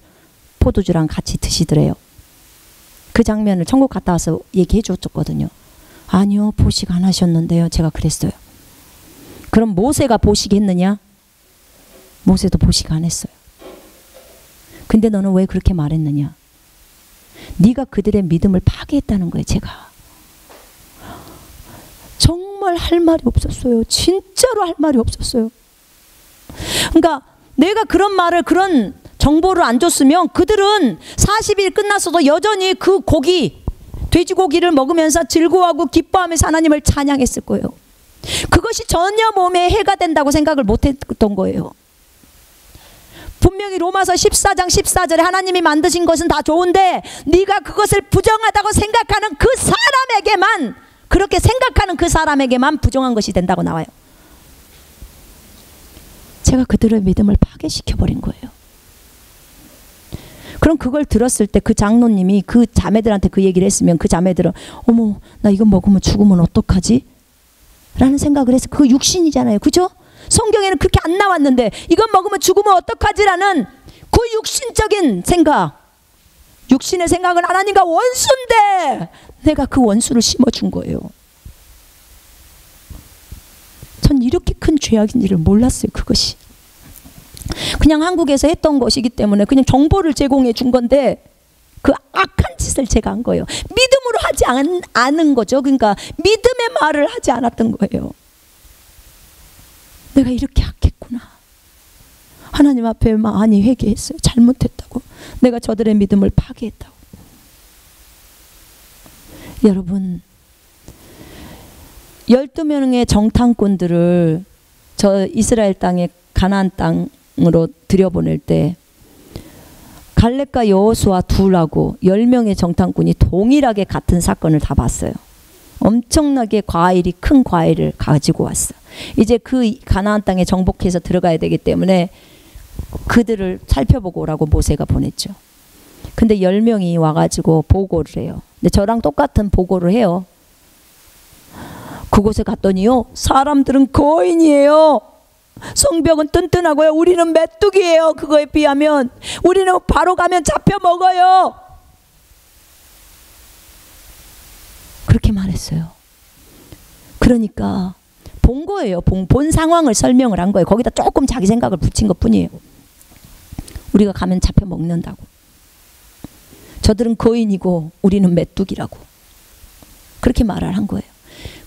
포도주랑 같이 드시더래요. 그 장면을 천국 갔다 와서 얘기해 줬거든요. 아니요, 보식 안 하셨는데요. 제가 그랬어요. 그럼 모세가 보식했느냐? 모세도 보식 안 했어요. 근데 너는 왜 그렇게 말했느냐? 네가 그들의 믿음을 파괴했다는 거예요. 제가 정말 할 말이 없었어요. 진짜로 할 말이 없었어요. 그러니까 내가 그런 말을, 그런 정보를 안 줬으면 그들은 40일 끝났어도 여전히 그 고기, 돼지고기를 먹으면서 즐거워하고 기뻐하면서 하나님을 찬양했을 거예요. 그것이 전혀 몸에 해가 된다고 생각을 못했던 거예요. 분명히 로마서 14장 14절에 하나님이 만드신 것은 다 좋은데 네가 그것을 부정하다고 생각하는 그 사람에게만, 그렇게 생각하는 그 사람에게만 부정한 것이 된다고 나와요. 제가 그들의 믿음을 파괴시켜버린 거예요. 그럼 그걸 들었을 때 그 장로님이 그 자매들한테 그 얘기를 했으면 그 자매들은 어머, 나 이거 먹으면 죽으면 어떡하지? 라는 생각을 해서, 그 육신이잖아요. 그죠? 성경에는 그렇게 안 나왔는데 이건 먹으면 죽으면 어떡하지라는 그 육신적인 생각, 육신의 생각은 하나님과 원수인데 내가 그 원수를 심어준 거예요. 전 이렇게 큰 죄악인지를 몰랐어요. 그것이 그냥 한국에서 했던 것이기 때문에 그냥 정보를 제공해 준 건데 그 악한 짓을 제가 한 거예요. 믿음으로 하지 않은 거죠. 그러니까 믿음의 말을 하지 않았던 거예요. 내가 이렇게 악했구나. 하나님 앞에 많이 회개했어요. 잘못했다고. 내가 저들의 믿음을 파괴했다고. 여러분, 12명의 정탐꾼들을 저 이스라엘 땅에 가나안 땅으로 들여보낼 때 갈렙과 여호수아 둘하고 10명의 정탐꾼이 동일하게 같은 사건을 다 봤어요. 엄청나게 과일이, 큰 과일을 가지고 왔어. 이제 그 가나안 땅에 정복해서 들어가야 되기 때문에 그들을 살펴보고 오라고 모세가 보냈죠. 근데 10명이 와가지고 보고를 해요. 근데 저랑 똑같은 보고를 해요. 그곳에 갔더니요, 사람들은 거인이에요. 성벽은 튼튼하고요. 우리는 메뚜기예요. 그거에 비하면 우리는 바로 가면 잡혀 먹어요. 그렇게 말했어요. 그러니까 본 거예요. 본 상황을 설명을 한 거예요. 거기다 조금 자기 생각을 붙인 것 뿐이에요. 우리가 가면 잡혀 먹는다고. 저들은 거인이고 우리는 메뚜기라고. 그렇게 말을 한 거예요.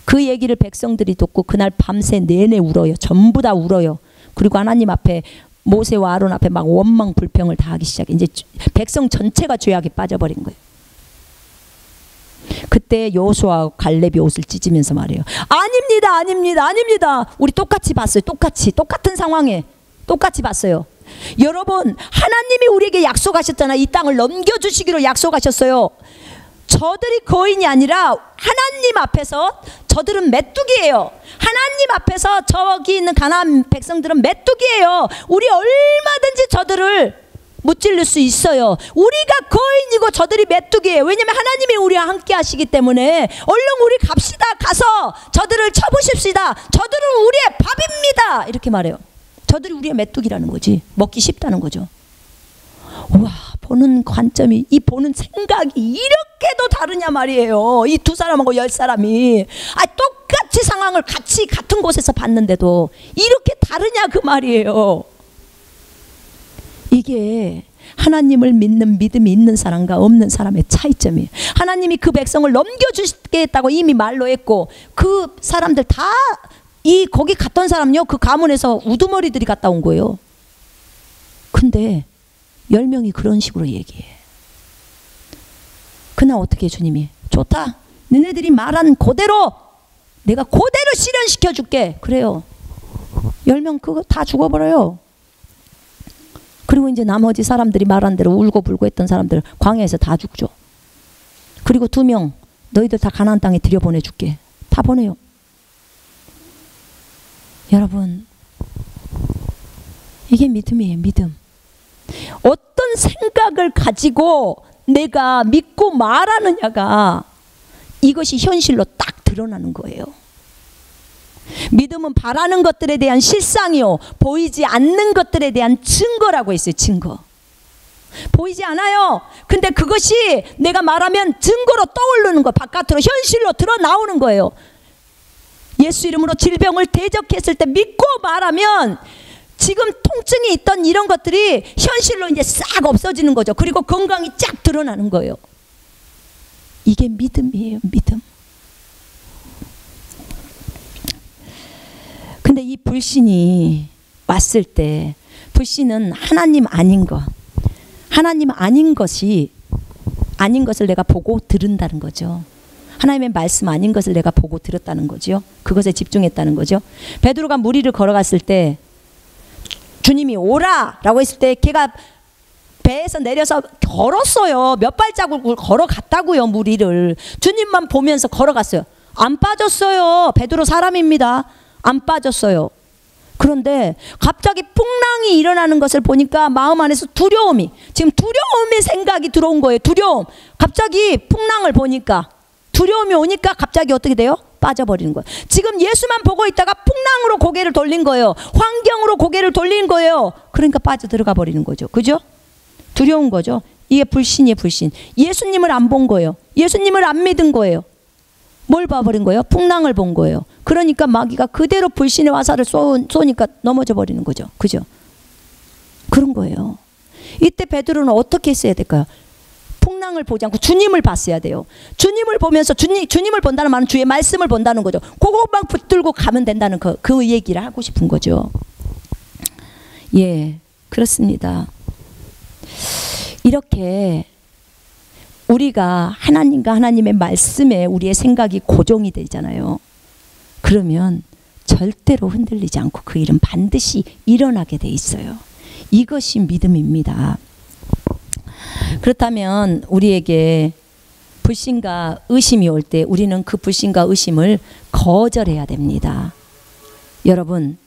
그 얘기를 백성들이 듣고 그날 밤새 내내 울어요. 전부 다 울어요. 그리고 하나님 앞에, 모세와 아론 앞에 막 원망 불평을 다 하기 시작해. 이제 백성 전체가 죄악에 빠져버린 거예요. 그때 여호수아와 갈렙이 옷을 찢으면서 말해요. 아닙니다, 아닙니다, 아닙니다. 우리 똑같이 봤어요. 똑같은 상황에 똑같이 봤어요. 여러분, 하나님이 우리에게 약속하셨잖아요. 이 땅을 넘겨주시기로 약속하셨어요. 저들이 거인이 아니라 하나님 앞에서 저들은 메뚜기예요. 하나님 앞에서 저기 있는 가나안 백성들은 메뚜기예요. 우리 얼마든지 저들을 무찔릴 수 있어요. 우리가 거인이고 저들이 메뚜기예요. 왜냐하면 하나님이 우리와 함께 하시기 때문에 얼른 우리 갑시다. 가서 저들을 쳐보십시다. 저들은 우리의 밥입니다. 이렇게 말해요. 저들이 우리의 메뚜기라는 거지. 먹기 쉽다는 거죠. 와, 보는 관점이, 이 보는 생각이 이렇게도 다르냐 말이에요. 이 두 사람하고 10사람이 똑같이 상황을 같은 곳에서 봤는데도 이렇게 다르냐 그 말이에요. 이게 하나님을 믿는 믿음이 있는 사람과 없는 사람의 차이점이에요. 하나님이 그 백성을 넘겨주시겠다고 이미 말로 했고, 그 사람들 다 거기 갔던 사람요, 그 가문에서 우두머리들이 갔다 온 거예요. 근데 10명이 그런 식으로 얘기해. 그날 어떻게 주님이, 좋다, 너네들이 말한 그대로 내가 그대로 실현시켜 줄게. 그래요. 10명 그거 다 죽어버려요. 그리고 이제 나머지 사람들이 말한 대로 울고불고 했던 사람들 광야에서 다 죽죠. 그리고 2명, 너희들 다 가나안 땅에 들여보내줄게. 다 보내요. 여러분, 이게 믿음이에요. 믿음. 어떤 생각을 가지고 내가 믿고 말하느냐가 이것이 현실로 딱 드러나는 거예요. 믿음은 바라는 것들에 대한 실상이요, 보이지 않는 것들에 대한 증거라고 했어요. 증거. 보이지 않아요. 근데 그것이 내가 말하면 증거로 떠오르는 거예요. 바깥으로 현실로 드러나오는 거예요. 예수 이름으로 질병을 대적했을 때 믿고 말하면 지금 통증이 있던 이런 것들이 현실로 이제 싹 없어지는 거죠. 그리고 건강이 쫙 드러나는 거예요. 이게 믿음이에요. 믿음. 근데 이 불신이 왔을 때, 불신은 하나님 아닌 것, 하나님 아닌 것이, 아닌 것을 내가 보고 들은다는 거죠. 하나님의 말씀 아닌 것을 내가 보고 들었다는 거죠. 그것에 집중했다는 거죠. 베드로가 물 위를 걸어갔을 때 주님이 오라 라고 했을 때 걔가 배에서 내려서 걸었어요. 몇 발자국을 걸어갔다고요. 물 위를 주님만 보면서 걸어갔어요. 안 빠졌어요. 베드로 사람입니다. 안 빠졌어요. 그런데 갑자기 풍랑이 일어나는 것을 보니까 마음 안에서 두려움이, 지금 두려움의 생각이 들어온 거예요. 두려움. 갑자기 풍랑을 보니까, 두려움이 오니까 갑자기 어떻게 돼요? 빠져버리는 거예요. 지금 예수만 보고 있다가 풍랑으로 고개를 돌린 거예요. 환경으로 고개를 돌린 거예요. 그러니까 빠져들어가 버리는 거죠. 그죠? 두려운 거죠. 이게 불신이에요. 불신. 예수님을 안 본 거예요. 예수님을 안 믿은 거예요. 뭘 봐버린 거예요? 풍랑을 본 거예요. 그러니까 마귀가 그대로 불신의 화살을 쏘니까 넘어져 버리는 거죠. 그죠? 그런 거예요. 이때 베드로는 어떻게 했어야 될까요? 풍랑을 보지 않고 주님을 봤어야 돼요. 주님을 보면서, 주님을 본다는 말은 주의 말씀을 본다는 거죠. 그것만 붙들고 가면 된다는 그 얘기를 하고 싶은 거죠. 예, 그렇습니다. 이렇게 우리가 하나님과 하나님의 말씀에 우리의 생각이 고정이 되잖아요. 그러면 절대로 흔들리지 않고 그 일은 반드시 일어나게 돼 있어요. 이것이 믿음입니다. 그렇다면 우리에게 불신과 의심이 올 때 우리는 그 불신과 의심을 거절해야 됩니다. 여러분,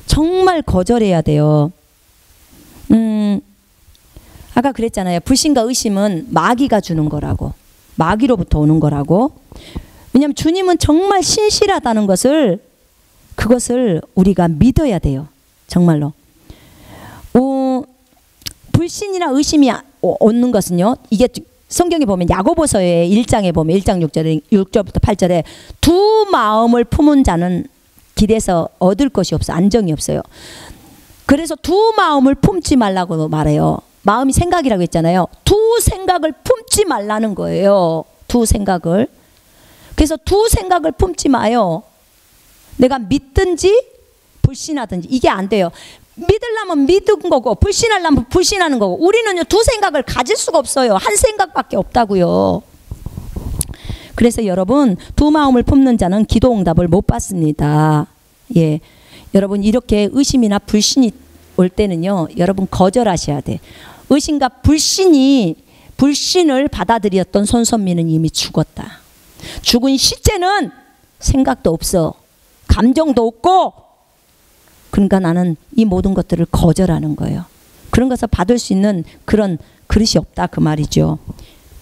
정말 거절해야 돼요. 아까 그랬잖아요. 불신과 의심은 마귀가 주는 거라고. 마귀로부터 오는 거라고. 왜냐하면 주님은 정말 신실하다는 것을 그것을 우리가 믿어야 돼요. 정말로. 불신이나 의심이 오는 것은요, 이게 성경에 보면 야고보서의 1장에 보면 1장 6절부터 8절에 두 마음을 품은 자는 길에서 얻을 것이 없어. 안정이 없어요. 그래서 두 마음을 품지 말라고 말해요. 마음이 생각이라고 했잖아요. 두 생각을 품지 말라는 거예요. 두 생각을. 그래서 두 생각을 품지 마요. 내가 믿든지 불신하든지. 이게 안 돼요. 믿으려면 믿은 거고 불신하려면 불신하는 거고. 우리는요, 두 생각을 가질 수가 없어요. 한 생각밖에 없다고요. 그래서 여러분, 두 마음을 품는 자는 기도 응답을 못 받습니다. 예, 여러분, 이렇게 의심이나 불신이 올 때는요, 여러분 거절하셔야 돼. 의심과 불신을 받아들였던 손선미는 이미 죽었다. 죽은 시체는 생각도 없어, 감정도 없고. 그러니까 나는 이 모든 것들을 거절하는 거예요. 그런 것을 받을 수 있는 그런 그릇이 없다, 그 말이죠.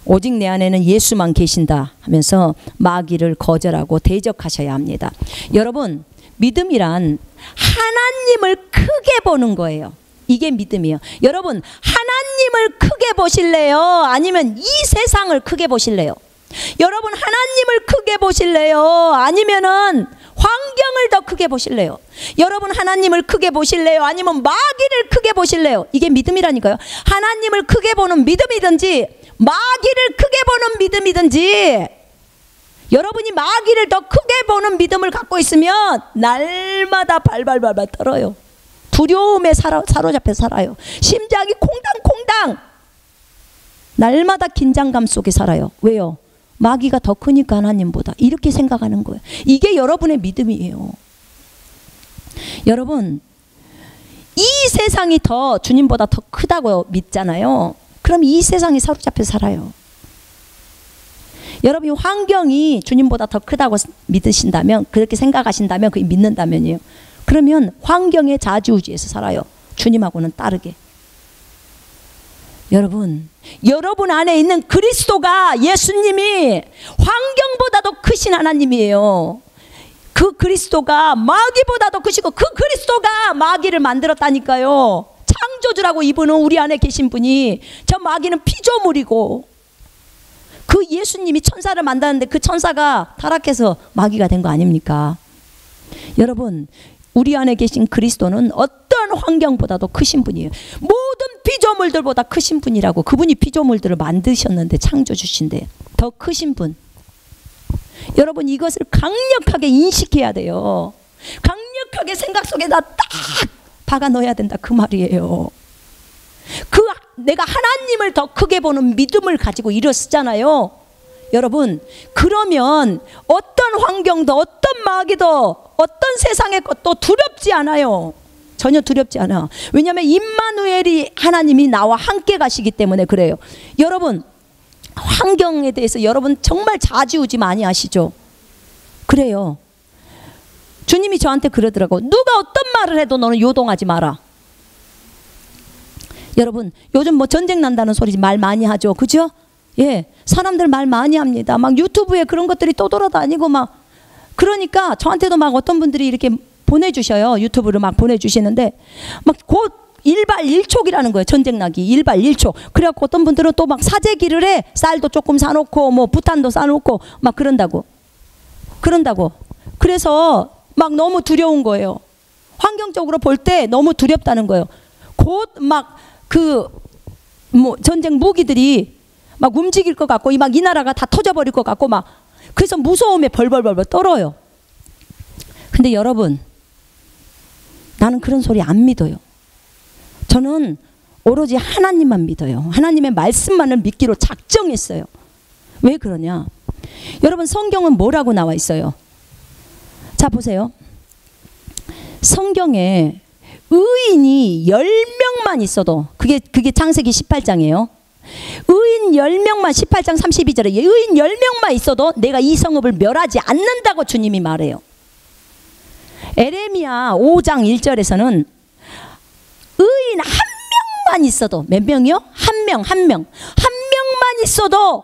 오직 내 안에는 예수만 계신다 하면서 마귀를 거절하고 대적하셔야 합니다. 여러분, 믿음이란 하나님을 크게 보는 거예요. 이게 믿음이에요. 여러분, 하나님을 크게 보실래요? 아니면 이 세상을 크게 보실래요? 여러분, 하나님을 크게 보실래요? 아니면은 환경을 더 크게 보실래요? 여러분, 하나님을 크게 보실래요? 아니면 마귀를 크게 보실래요? 이게 믿음이라니까요. 하나님을 크게 보는 믿음이든지 마귀를 크게 보는 믿음이든지, 여러분이 마귀를 더 크게 보는 믿음을 갖고 있으면 날마다 발발발발 떨어요. 두려움에 사로잡혀 살아요. 심장이 콩당콩당, 날마다 긴장감 속에 살아요. 왜요? 마귀가 더 크니까 하나님보다. 이렇게 생각하는 거예요. 이게 여러분의 믿음이에요. 여러분, 이 세상이 더 주님보다 더 크다고 믿잖아요. 그럼 이 세상에 사로잡혀 살아요. 여러분이 환경이 주님보다 더 크다고 믿으신다면, 그렇게 생각하신다면, 그게 믿는다면요, 그러면 환경의 좌지우지에서 살아요. 주님하고는 다르게. 여러분, 여러분 안에 있는 그리스도가, 예수님이 환경보다도 크신 하나님이에요. 그 그리스도가 마귀보다도 크시고, 그 그리스도가 마귀를 만들었다니까요. 창조주라고 이분은, 우리 안에 계신 분이, 저 마귀는 피조물이고, 그 예수님이 천사를 만드는데 그 천사가 타락해서 마귀가 된 거 아닙니까? 여러분, 우리 안에 계신 그리스도는 어떤 환경보다도 크신 분이에요. 모든 피조물들보다 크신 분이라고. 그분이 피조물들을 만드셨는데, 창조주신데 더 크신 분. 여러분, 이것을 강력하게 인식해야 돼요. 강력하게 생각 속에다 딱 박아 넣어야 된다, 그 말이에요. 내가 하나님을 더 크게 보는 믿음을 가지고 일어서잖아요. 여러분, 그러면 어떤 환경도, 어떤 마귀도, 어떤 세상의 것도 두렵지 않아요. 전혀 두렵지 않아. 왜냐하면 임마누엘이, 하나님이 나와 함께 가시기 때문에 그래요. 여러분, 환경에 대해서 여러분 정말 좌지우지 많이 하시죠? 그래요. 주님이 저한테 그러더라고. 누가 어떤 말을 해도 너는 요동하지 마라. 여러분, 요즘 뭐 전쟁 난다는 소리 말 많이 하죠. 그죠? 예, 사람들 말 많이 합니다. 막 유튜브에 그런 것들이 떠돌아다니고 막. 그러니까 저한테도 막 어떤 분들이 이렇게 보내주셔요. 유튜브를 막 보내주시는데, 막 곧 일발일촉이라는 거예요. 전쟁 나기 일발일촉. 그래갖고 어떤 분들은 또 막 사재기를 해. 쌀도 조금 사놓고 뭐 부탄도 사놓고 막 그런다고. 그래서 막 너무 두려운 거예요. 환경적으로 볼 때 너무 두렵다는 거예요. 곧 막 뭐 전쟁 무기들이 막 움직일 것 같고, 막 이 나라가 다 터져버릴 것 같고 막. 그래서 무서움에 벌벌벌벌 떨어요. 근데 여러분, 나는 그런 소리 안 믿어요. 저는 오로지 하나님만 믿어요. 하나님의 말씀만을 믿기로 작정했어요. 왜 그러냐? 여러분, 성경은 뭐라고 나와 있어요? 자, 보세요. 성경에 의인이 10명만 있어도, 그게 창세기 18장이에요. 의인 10명만, 18장 32절에 의인 10명만 있어도 내가 이 성읍을 멸하지 않는다고 주님이 말해요. 에레미야 5장 1절에서는 의인 한 명만 있어도, 몇 명이요? 한 명만 있어도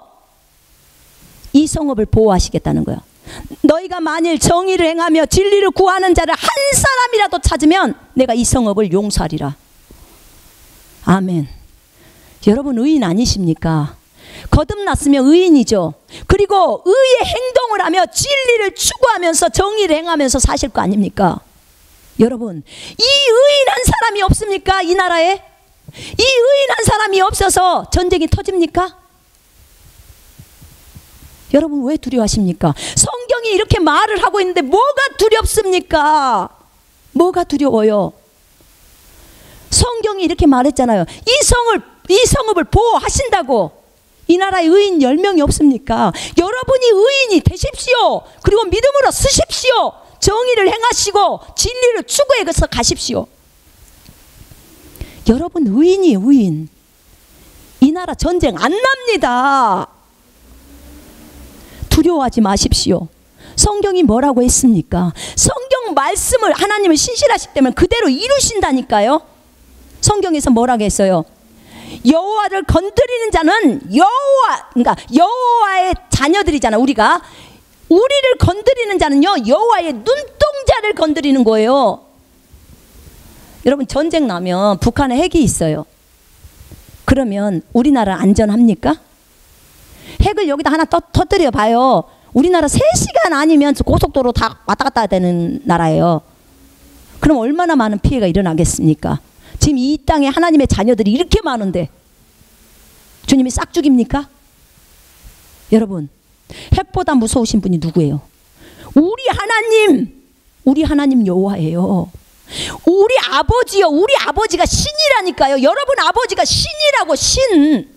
이 성읍을 보호하시겠다는 거예요. 너희가 만일 정의를 행하며 진리를 구하는 자를 한 사람이라도 찾으면 내가 이 성읍을 용서하리라. 아멘. 여러분 의인 아니십니까? 거듭났으면 의인이죠. 그리고 의의 행동을 하며 진리를 추구하면서 정의를 행하면서 사실 거 아닙니까? 여러분, 이 의인한 사람이 없습니까? 이 나라에? 이 의인한 사람이 없어서 전쟁이 터집니까? 여러분 왜 두려워하십니까? 성경이 이렇게 말을 하고 있는데 뭐가 두렵습니까? 뭐가 두려워요? 성경이 이렇게 말했잖아요. 이 성읍을 보호하신다고. 이 나라에 의인 10명이 없습니까? 여러분이 의인이 되십시오. 그리고 믿음으로 쓰십시오. 정의를 행하시고 진리를 추구해서 가십시오. 여러분 의인이에요. 의인. 이 나라 전쟁 안 납니다. 두려워하지 마십시오. 성경이 뭐라고 했습니까? 성경 말씀을 하나님은 신실하시기 때문에 그대로 이루신다니까요. 성경에서 뭐라고 했어요? 여호와를 건드리는 자는 그러니까 여호와의 자녀들이잖아. 우리를 건드리는 자는요 여호와의 눈동자를 건드리는 거예요. 여러분 전쟁 나면 북한에 핵이 있어요. 그러면 우리나라 안전합니까? 핵을 여기다 하나 터뜨려 봐요. 우리나라 3시간 아니면 고속도로 다 왔다 갔다 되는 나라예요. 그럼 얼마나 많은 피해가 일어나겠습니까? 지금 이 땅에 하나님의 자녀들이 이렇게 많은데 주님이 싹 죽입니까? 여러분 핵보다 무서우신 분이 누구예요? 우리 하나님 여호와예요. 우리 아버지요. 우리 아버지가 신이라니까요. 여러분 아버지가 신이라고. 신.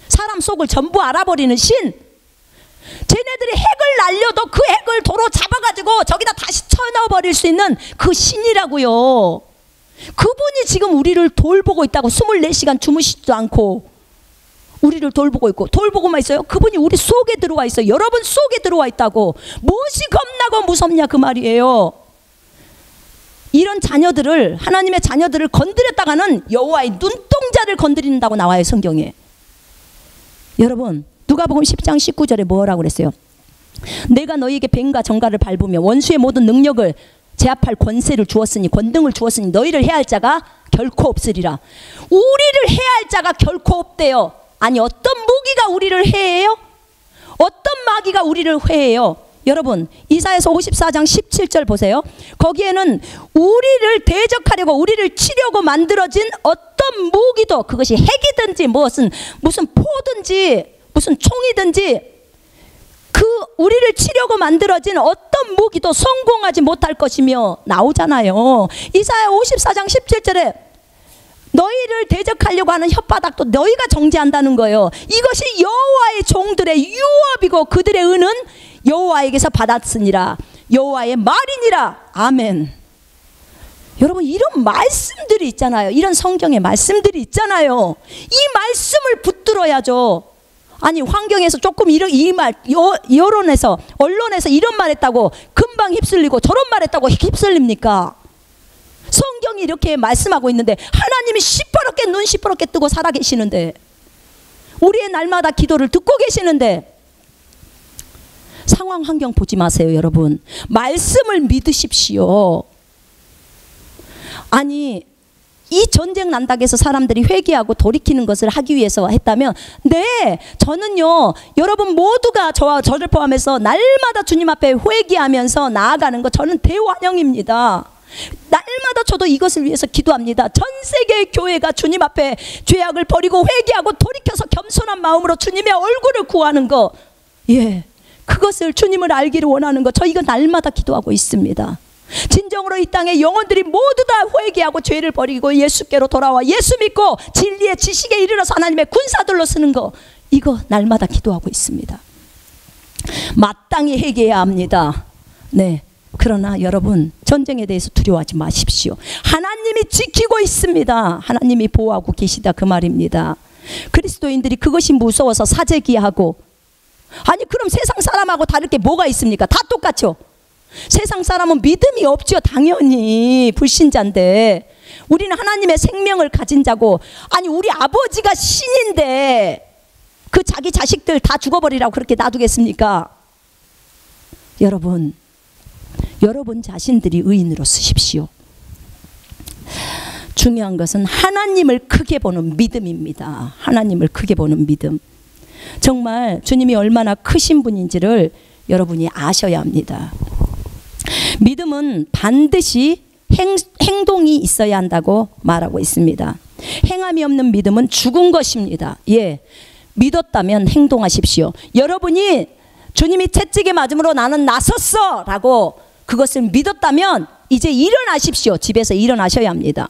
사람 속을 전부 알아버리는 신. 쟤네들이 핵을 날려도 그 핵을 도로 잡아가지고 저기다 다시 쳐넣어버릴 수 있는 그 신이라고요. 그분이 지금 우리를 돌보고 있다고. 24시간 주무시지도 않고 우리를 돌보고 있고. 돌보고만 있어요? 그분이 우리 속에 들어와 있어요. 여러분 속에 들어와 있다고. 무엇이 겁나고 무섭냐 그 말이에요. 이런 자녀들을, 하나님의 자녀들을 건드렸다가는 여호와의 눈동자를 건드린다고 나와요 성경에. 여러분 누가복음 10장 19절에 뭐라고 그랬어요? 내가 너희에게 뱀과 정갈을 밟으며 원수의 모든 능력을 제압할 권세를 주었으니, 권능을 주었으니 너희를 해할 자가 결코 없으리라. 우리를 해할 자가 결코 없대요. 아니 어떤 무기가 우리를 해해요? 어떤 마귀가 우리를 해해요? 여러분 이사야서 54장 17절 보세요. 거기에는 우리를 대적하려고 우리를 치려고 만들어진 어떤 무기도, 그것이 핵이든지 무슨 포든지 무슨 총이든지, 그 우리를 치려고 만들어진 어떤 무기도 성공하지 못할 것이며 나오잖아요. 이사야 54장 17절에 너희를 대적하려고 하는 혓바닥도 너희가 정죄한다는 거예요. 이것이 여호와의 종들의 유업이고 그들의 은은 여호와에게서 받았으니라. 여호와의 말이니라. 아멘. 여러분 이런 말씀들이 있잖아요. 이런 성경의 말씀들이 있잖아요. 이 말씀을 붙들어야죠. 아니 환경에서 조금 여론에서 언론에서 이런 말 했다고 금방 휩쓸리고 저런 말 했다고 휩쓸립니까? 성경이 이렇게 말씀하고 있는데 하나님이 시퍼렇게 눈 시퍼렇게 뜨고 살아계시는데, 우리의 날마다 기도를 듣고 계시는데 상황 환경 보지 마세요. 여러분 말씀을 믿으십시오. 아니 이 전쟁 난다고 해서 사람들이 회개하고 돌이키는 것을 하기 위해서 했다면, 네 저는요 여러분 모두가 저와 저를 포함해서 날마다 주님 앞에 회개하면서 나아가는 거 저는 대환영입니다. 날마다 저도 이것을 위해서 기도합니다. 전 세계의 교회가 주님 앞에 죄악을 버리고 회개하고 돌이켜서 겸손한 마음으로 주님의 얼굴을 구하는 거, 예, 그것을 주님을 알기를 원하는 거, 저 이거 날마다 기도하고 있습니다. 진정으로 이 땅의 영혼들이 모두 다 회개하고 죄를 버리고 예수께로 돌아와 예수 믿고 진리의 지식에 이르러서 하나님의 군사들로 쓰는 거, 이거 날마다 기도하고 있습니다. 마땅히 회개해야 합니다. 네. 그러나 여러분 전쟁에 대해서 두려워하지 마십시오. 하나님이 지키고 있습니다. 하나님이 보호하고 계시다 그 말입니다. 그리스도인들이 그것이 무서워서 사재기하고, 아니 그럼 세상 사람하고 다를 게 뭐가 있습니까? 다 똑같죠. 세상 사람은 믿음이 없죠. 당연히 불신자인데 우리는 하나님의 생명을 가진 자고, 아니 우리 아버지가 신인데 그 자기 자식들 다 죽어버리라고 그렇게 놔두겠습니까? 여러분 자신들이 의인으로 쓰십시오. 중요한 것은 하나님을 크게 보는 믿음입니다. 하나님을 크게 보는 믿음. 정말 주님이 얼마나 크신 분인지를 여러분이 아셔야 합니다. 믿음은 반드시 행동이 있어야 한다고 말하고 있습니다. 행함이 없는 믿음은 죽은 것입니다. 예, 믿었다면 행동하십시오. 여러분이 주님이 채찍에 맞음으로 나는 나섰어 라고 그것을 믿었다면 이제 일어나십시오. 집에서 일어나셔야 합니다.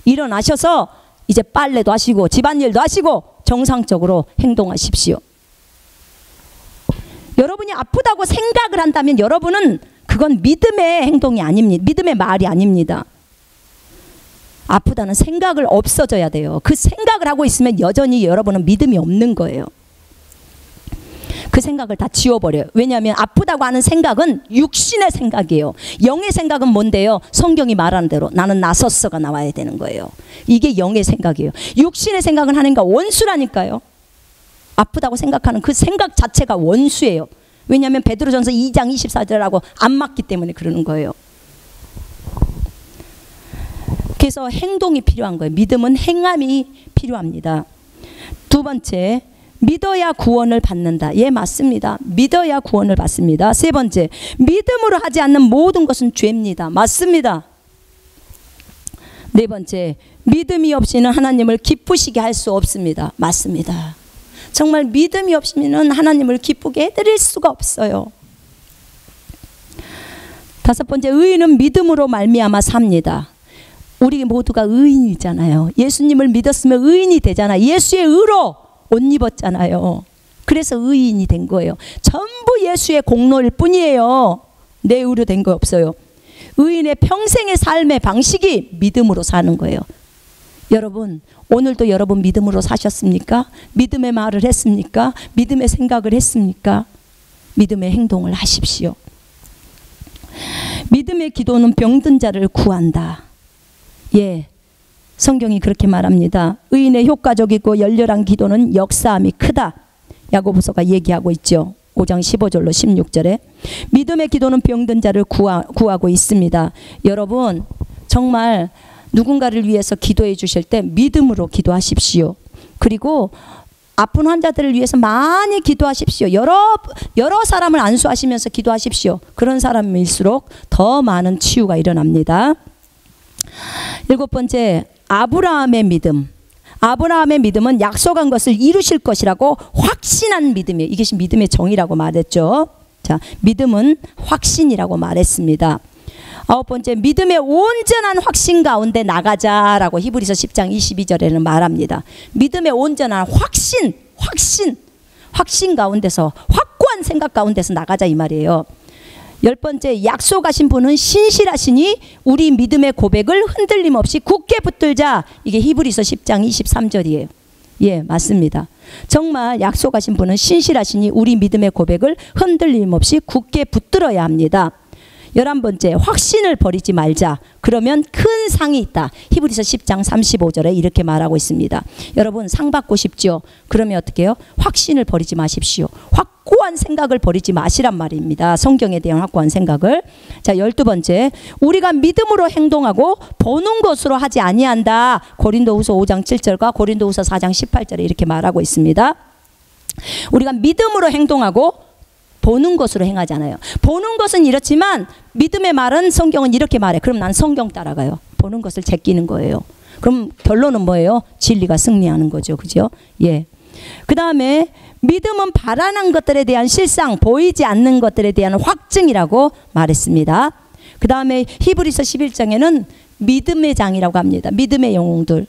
일어나셔서 이제 빨래도 하시고 집안일도 하시고 정상적으로 행동하십시오. 여러분이 아프다고 생각을 한다면 여러분은 그건 믿음의 행동이 아닙니다. 믿음의 말이 아닙니다. 아프다는 생각을 없어져야 돼요. 그 생각을 하고 있으면 여전히 여러분은 믿음이 없는 거예요. 그 생각을 다 지워버려요. 왜냐하면 아프다고 하는 생각은 육신의 생각이에요. 영의 생각은 뭔데요? 성경이 말하는 대로 나는 나섰어가 나와야 되는 거예요. 이게 영의 생각이에요. 육신의 생각은 하나님과 원수라니까요. 아프다고 생각하는 그 생각 자체가 원수예요. 왜냐하면 베드로전서 2장 24절하고 안 맞기 때문에 그러는 거예요. 그래서 행동이 필요한 거예요. 믿음은 행함이 필요합니다. 두 번째, 믿어야 구원을 받는다. 예, 맞습니다. 믿어야 구원을 받습니다. 세 번째, 믿음으로 하지 않는 모든 것은 죄입니다. 맞습니다. 네 번째, 믿음이 없이는 하나님을 기쁘시게 할 수 없습니다. 맞습니다. 정말 믿음이 없이는 하나님을 기쁘게 해드릴 수가 없어요. 다섯 번째, 의인은 믿음으로 말미암아 삽니다. 우리 모두가 의인이잖아요. 예수님을 믿었으면 의인이 되잖아요. 예수의 의로 옷 입었잖아요. 그래서 의인이 된 거예요. 전부 예수의 공로일 뿐이에요. 내 의로 된 거 없어요. 의인의 평생의 삶의 방식이 믿음으로 사는 거예요. 여러분, 오늘도 여러분 믿음으로 사셨습니까? 믿음의 말을 했습니까? 믿음의 생각을 했습니까? 믿음의 행동을 하십시오. 믿음의 기도는 병든 자를 구한다. 예, 성경이 그렇게 말합니다. 의인의 효과적이고 열렬한 기도는 역사함이 크다. 야고보서가 얘기하고 있죠. 5장 15절로 16절에 믿음의 기도는 병든 자를 구하고 있습니다. 여러분, 정말 누군가를 위해서 기도해 주실 때 믿음으로 기도하십시오. 그리고 아픈 환자들을 위해서 많이 기도하십시오. 여러 사람을 안수하시면서 기도하십시오. 그런 사람일수록 더 많은 치유가 일어납니다. 일곱 번째, 아브라함의 믿음. 아브라함의 믿음은 약속한 것을 이루실 것이라고 확신한 믿음이에요. 이것이 믿음의 정의라고 말했죠. 자, 믿음은 확신이라고 말했습니다. 아홉 번째, 믿음의 온전한 확신 가운데 나가자라고 히브리서 10장 22절에는 말합니다. 믿음의 온전한 확신 가운데서, 확고한 생각 가운데서 나가자 이 말이에요. 열 번째, 약속하신 분은 신실하시니 우리 믿음의 고백을 흔들림 없이 굳게 붙들자. 이게 히브리서 10장 23절이에요. 예, 맞습니다. 정말 약속하신 분은 신실하시니 우리 믿음의 고백을 흔들림 없이 굳게 붙들어야 합니다. 11번째, 확신을 버리지 말자. 그러면 큰 상이 있다. 히브리서 10장 35절에 이렇게 말하고 있습니다. 여러분, 상 받고 싶죠? 그러면 어떻게 해요? 확신을 버리지 마십시오. 확고한 생각을 버리지 마시란 말입니다. 성경에 대한 확고한 생각을. 자, 12번째, 우리가 믿음으로 행동하고 보는 것으로 하지 아니한다. 고린도후서 5장 7절과 고린도후서 4장 18절에 이렇게 말하고 있습니다. 우리가 믿음으로 행동하고 보는 것으로 행하잖아요. 보는 것은 이렇지만 믿음의 말은, 성경은 이렇게 말해. 그럼 난 성경 따라가요. 보는 것을 제끼는 거예요. 그럼 결론은 뭐예요? 진리가 승리하는 거죠. 그죠? 예. 그 다음에 믿음은 바라는 것들에 대한 실상, 보이지 않는 것들에 대한 확증이라고 말했습니다. 그 다음에 히브리서 11장에는 믿음의 장이라고 합니다. 믿음의 영웅들.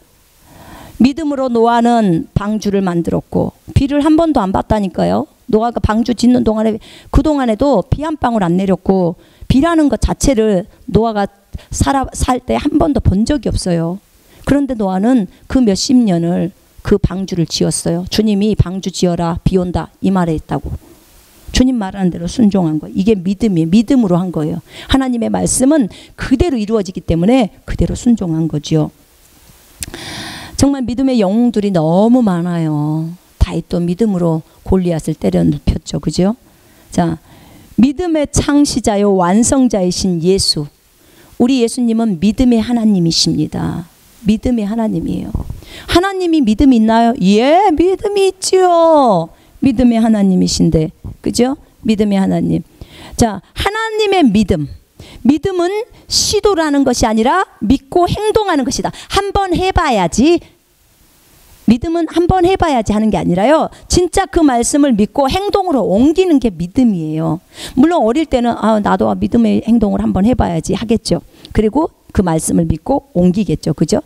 믿음으로 노아는 방주를 만들었고 비를 한 번도 안 봤다니까요. 노아가 방주 짓는 동안에, 그동안에도 비 한 방울 안 내렸고 비라는 것 자체를 노아가 살 때 한 번도 본 적이 없어요. 그런데 노아는 그 몇십 년을 그 방주를 지었어요. 주님이 방주 지어라, 비 온다 이 말에 있다고. 주님 말하는 대로 순종한 거예요. 이게 믿음이에요. 믿음으로 한 거예요. 하나님의 말씀은 그대로 이루어지기 때문에 그대로 순종한 거죠. 정말 믿음의 영웅들이 너무 많아요. 다윗도 믿음으로 골리앗을 때려 눕혔죠. 그죠? 자, 믿음의 창시자요 완성자이신 예수, 우리 예수님은 믿음의 하나님이십니다. 믿음의 하나님이에요. 하나님이 믿음이 있나요? 예, 믿음이 있지요. 믿음의 하나님이신데, 그죠? 믿음의 하나님. 자, 하나님의 믿음. 믿음은 시도라는 것이 아니라 믿고 행동하는 것이다. 한번 해봐야지. 믿음은 한번 해봐야지 하는 게 아니라요, 진짜 그 말씀을 믿고 행동으로 옮기는 게 믿음이에요. 물론 어릴 때는 나도 믿음의 행동을 한번 해봐야지 하겠죠. 그리고 그 말씀을 믿고 옮기겠죠. 그죠?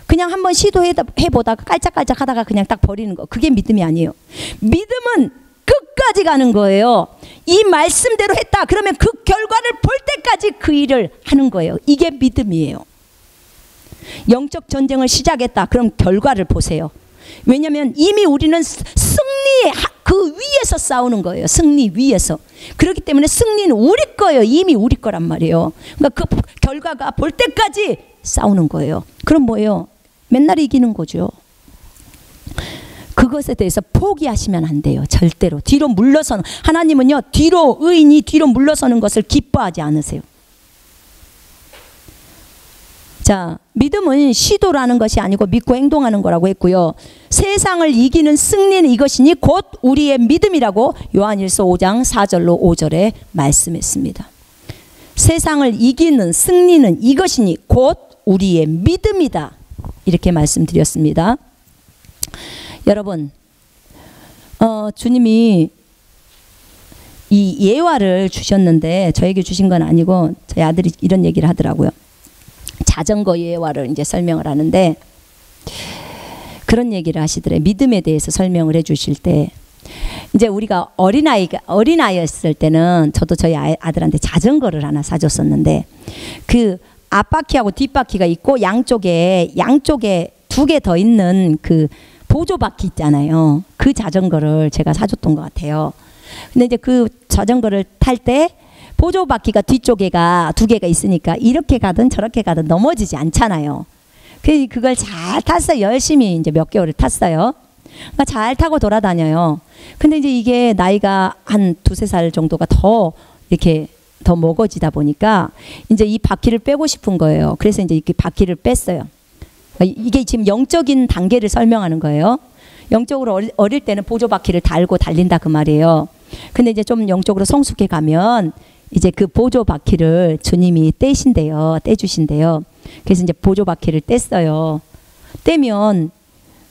그냥 한번 시도해보다가 깔짝깔짝 하다가 그냥 딱 버리는 거, 그게 믿음이 아니에요. 믿음은 끝까지 가는 거예요. 이 말씀대로 했다 그러면 그 결과를 볼 때까지 그 일을 하는 거예요. 이게 믿음이에요. 영적 전쟁을 시작했다 그럼 결과를 보세요. 왜냐하면 이미 우리는 승리 그 위에서 싸우는 거예요. 승리 위에서. 그렇기 때문에 승리는 우리 거예요. 이미 우리 거란 말이에요. 그러니까 그 결과가 볼 때까지 싸우는 거예요. 그럼 뭐예요? 맨날 이기는 거죠. 그것에 대해서 포기하시면 안 돼요. 절대로. 뒤로 물러서는, 하나님은요, 의인이 뒤로 물러서는 것을 기뻐하지 않으세요. 자, 믿음은 시도라는 것이 아니고 믿고 행동하는 거라고 했고요. 세상을 이기는 승리는 이것이니 곧 우리의 믿음이라고 요한일서 5장 4절로 5절에 말씀했습니다. 세상을 이기는 승리는 이것이니 곧 우리의 믿음이다. 이렇게 말씀드렸습니다. 여러분, 주님이 이 예화를 주셨는데 저에게 주신 건 아니고 저희 아들이 이런 얘기를 하더라고요. 자전거 예화를 이제 설명을 하는데 그런 얘기를 하시더래요. 믿음에 대해서 설명을 해주실 때, 이제 우리가 어린아이였을 때는 저도 저희 아들한테 자전거를 하나 사줬었는데, 그 앞바퀴하고 뒷바퀴가 있고 양쪽에 두 개 더 있는 그 보조바퀴 있잖아요. 그 자전거를 제가 사줬던 것 같아요. 근데 이제 그 자전거를 탈 때 보조바퀴가 뒤쪽에가 두 개가 있으니까 이렇게 가든 저렇게 가든 넘어지지 않잖아요. 그걸 잘 탔어요. 열심히 이제 몇 개월을 탔어요. 그러니까 잘 타고 돌아다녀요. 근데 이제 이게 나이가 한 2-3살 정도가 더 이렇게 더 먹어지다 보니까 이제 이 바퀴를 빼고 싶은 거예요. 그래서 이제 이렇게 바퀴를 뺐어요. 이게 지금 영적인 단계를 설명하는 거예요. 영적으로 어릴 때는 보조바퀴를 달고 달린다 그 말이에요. 근데 이제 좀 영적으로 성숙해 가면 이제 그 보조바퀴를 주님이 떼주신대요. 그래서 이제 보조바퀴를 뗐어요. 떼면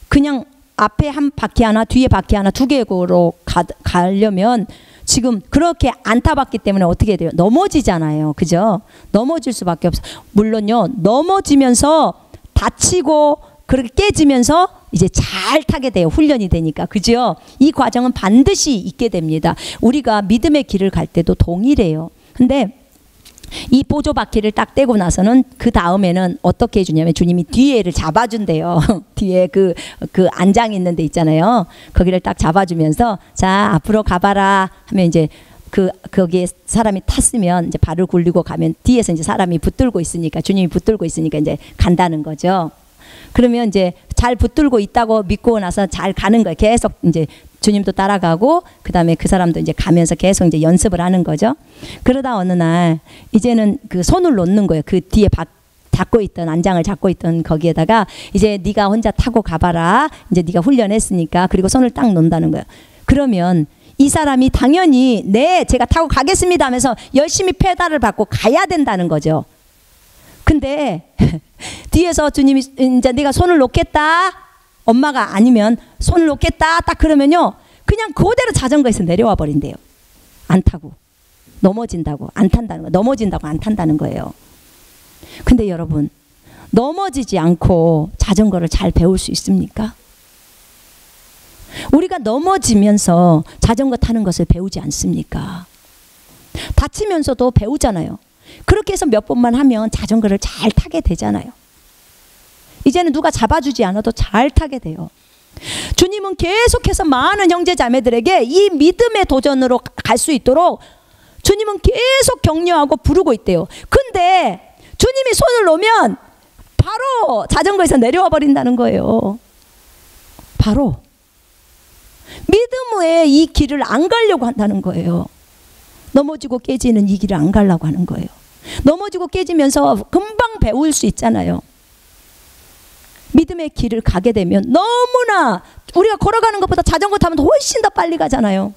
그냥 앞에 한 바퀴 하나, 뒤에 바퀴 하나, 두 개로 가려면 지금 그렇게 안 타봤기 때문에 어떻게 돼요? 넘어지잖아요. 그죠? 넘어질 수밖에 없어. 물론요, 넘어지면서 다치고 그렇게 깨지면서 이제 잘 타게 돼요. 훈련이 되니까. 그죠? 이 과정은 반드시 있게 됩니다. 우리가 믿음의 길을 갈 때도 동일해요. 근데 이 보조바퀴를 딱 떼고 나서는 그 다음에는 어떻게 해주냐면 주님이 뒤에를 잡아준대요. 뒤에 그 안장 있는 데 있잖아요. 거기를 딱 잡아주면서 자, 앞으로 가봐라 하면 이제 거기에 사람이 탔으면 이제 발을 굴리고 가면 뒤에서 이제 사람이 붙들고 있으니까, 주님이 붙들고 있으니까 이제 간다는 거죠. 그러면 이제 잘 붙들고 있다고 믿고 나서 잘 가는 거예요. 계속 이제 주님도 따라가고 그 다음에 그 사람도 이제 가면서 계속 이제 연습을 하는 거죠. 그러다 어느 날 이제는 그 손을 놓는 거예요. 그 뒤에 잡고 있던 안장을 잡고 있던 거기에다가 이제 네가 혼자 타고 가봐라. 이제 네가 훈련했으니까. 그리고 손을 딱 놓는다는 거예요. 그러면 이 사람이 당연히 네, 제가 타고 가겠습니다 하면서 열심히 페달을 밟고 가야 된다는 거죠. 근데 뒤에서 주님이 이제 네가 손을 놓겠다, 엄마가 아니면 손을 놓겠다 딱 그러면요, 그냥 그대로 자전거에서 내려와 버린대요. 안 타고. 넘어진다고 안 탄다는 거예요. 넘어진다고 안 탄다는 거예요. 근데 여러분, 넘어지지 않고 자전거를 잘 배울 수 있습니까? 우리가 넘어지면서 자전거 타는 것을 배우지 않습니까? 다치면서도 배우잖아요. 그렇게 해서 몇 번만 하면 자전거를 잘 타게 되잖아요. 이제는 누가 잡아주지 않아도 잘 타게 돼요. 주님은 계속해서 많은 형제 자매들에게 이 믿음의 도전으로 갈 수 있도록 주님은 계속 격려하고 부르고 있대요. 근데 주님이 손을 놓으면 바로 자전거에서 내려와 버린다는 거예요. 바로. 믿음의 이 길을 안 가려고 한다는 거예요. 넘어지고 깨지는 이 길을 안 가려고 하는 거예요. 넘어지고 깨지면서 금방 배울 수 있잖아요. 믿음의 길을 가게 되면 너무나 우리가 걸어가는 것보다 자전거 타면 훨씬 더 빨리 가잖아요.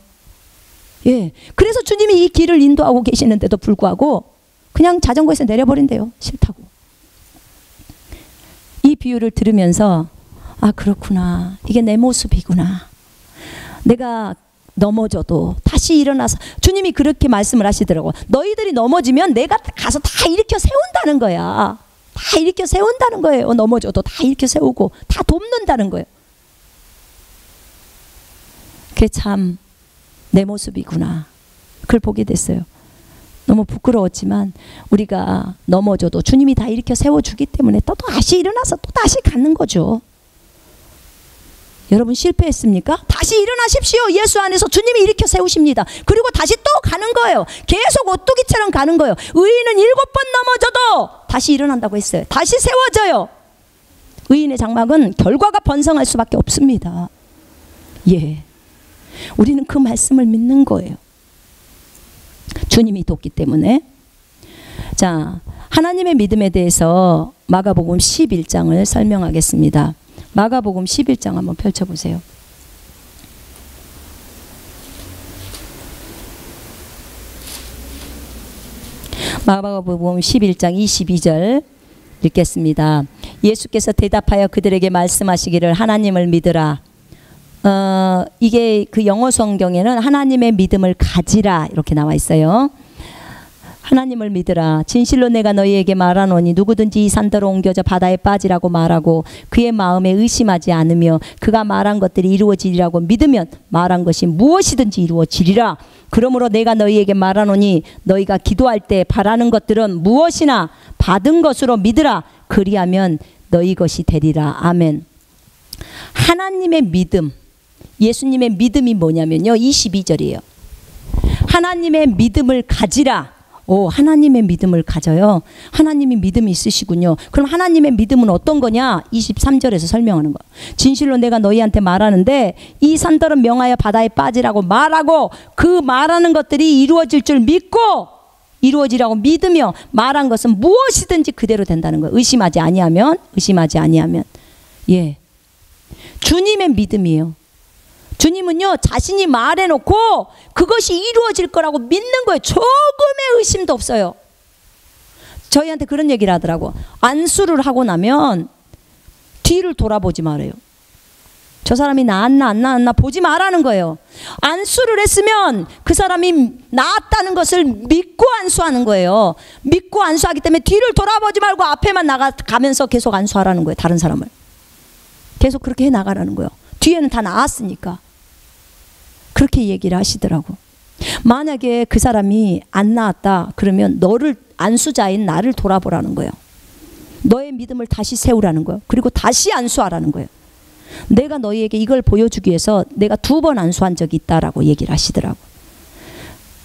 예, 그래서 주님이 이 길을 인도하고 계시는데도 불구하고 그냥 자전거에서 내려버린대요. 싫다고. 이 비유를 들으면서 아, 그렇구나. 이게 내 모습이구나. 내가 넘어져도 다시 일어나서, 주님이 그렇게 말씀을 하시더라고. 너희들이 넘어지면 내가 가서 다 일으켜 세운다는 거야. 다 일으켜 세운다는 거예요. 넘어져도 다 일으켜 세우고 다 돕는다는 거예요. 그게 참 내 모습이구나. 그걸 보게 됐어요. 너무 부끄러웠지만 우리가 넘어져도 주님이 다 일으켜 세워주기 때문에 또 다시 일어나서 또 다시 가는 거죠. 여러분 실패했습니까? 다시 일어나십시오. 예수 안에서 주님이 일으켜 세우십니다. 그리고 다시 또 가는 거예요. 계속 오뚜기처럼 가는 거예요. 의인은 7번 넘어져도 다시 일어난다고 했어요. 다시 세워져요. 의인의 장막은 결과가 번성할 수밖에 없습니다. 예, 우리는 그 말씀을 믿는 거예요. 주님이 돕기 때문에. 자, 하나님의 믿음에 대해서 마가복음 11장을 설명하겠습니다. 마가복음 11장 한번 펼쳐보세요. 마가복음 11장 22절 읽겠습니다. 예수께서 대답하여 그들에게 말씀하시기를 하나님을 믿으라. 이게 그 영어 성경에는 하나님의 믿음을 가지라 이렇게 나와 있어요. 하나님을 믿으라. 진실로 내가 너희에게 말하노니 누구든지 이 산더러 옮겨져 바다에 빠지라고 말하고 그의 마음에 의심하지 않으며 그가 말한 것들이 이루어지리라고 믿으면 말한 것이 무엇이든지 이루어지리라. 그러므로 내가 너희에게 말하노니 너희가 기도할 때 바라는 것들은 무엇이나 받은 것으로 믿으라. 그리하면 너희 것이 되리라. 아멘. 하나님의 믿음, 예수님의 믿음이 뭐냐면요, 22절이에요. 하나님의 믿음을 가지라. 오, 하나님의 믿음을 가져요. 하나님이 믿음이 있으시군요. 그럼 하나님의 믿음은 어떤 거냐? 23절에서 설명하는 거. 진실로 내가 너희한테 말하는데 이 산더러 명하여 바다에 빠지라고 말하고 그 말하는 것들이 이루어질 줄 믿고 이루어지라고 믿으며 말한 것은 무엇이든지 그대로 된다는 거예요. 의심하지 아니하면. 예, 주님의 믿음이에요. 주님은요, 자신이 말해놓고 그것이 이루어질 거라고 믿는 거예요. 조금의 의심도 없어요. 저희한테 그런 얘기를 하더라고. 안수를 하고 나면 뒤를 돌아보지 말아요. 저 사람이 나았나 안 나았나 보지 말라는 거예요. 안수를 했으면 그 사람이 나았다는 것을 믿고 안수하는 거예요. 믿고 안수하기 때문에 뒤를 돌아보지 말고 앞에만 나가면서 계속 안수하라는 거예요. 다른 사람을 계속 그렇게 해 나가라는 거예요. 뒤에는 다 나았으니까. 그렇게 얘기를 하시더라고. 만약에 그 사람이 안 나았다 그러면 너를, 안수자인 나를 돌아보라는 거예요. 너의 믿음을 다시 세우라는 거예요. 그리고 다시 안수하라는 거예요. 내가 너희에게 이걸 보여주기 위해서 내가 2번 안수한 적이 있다라고 얘기를 하시더라고.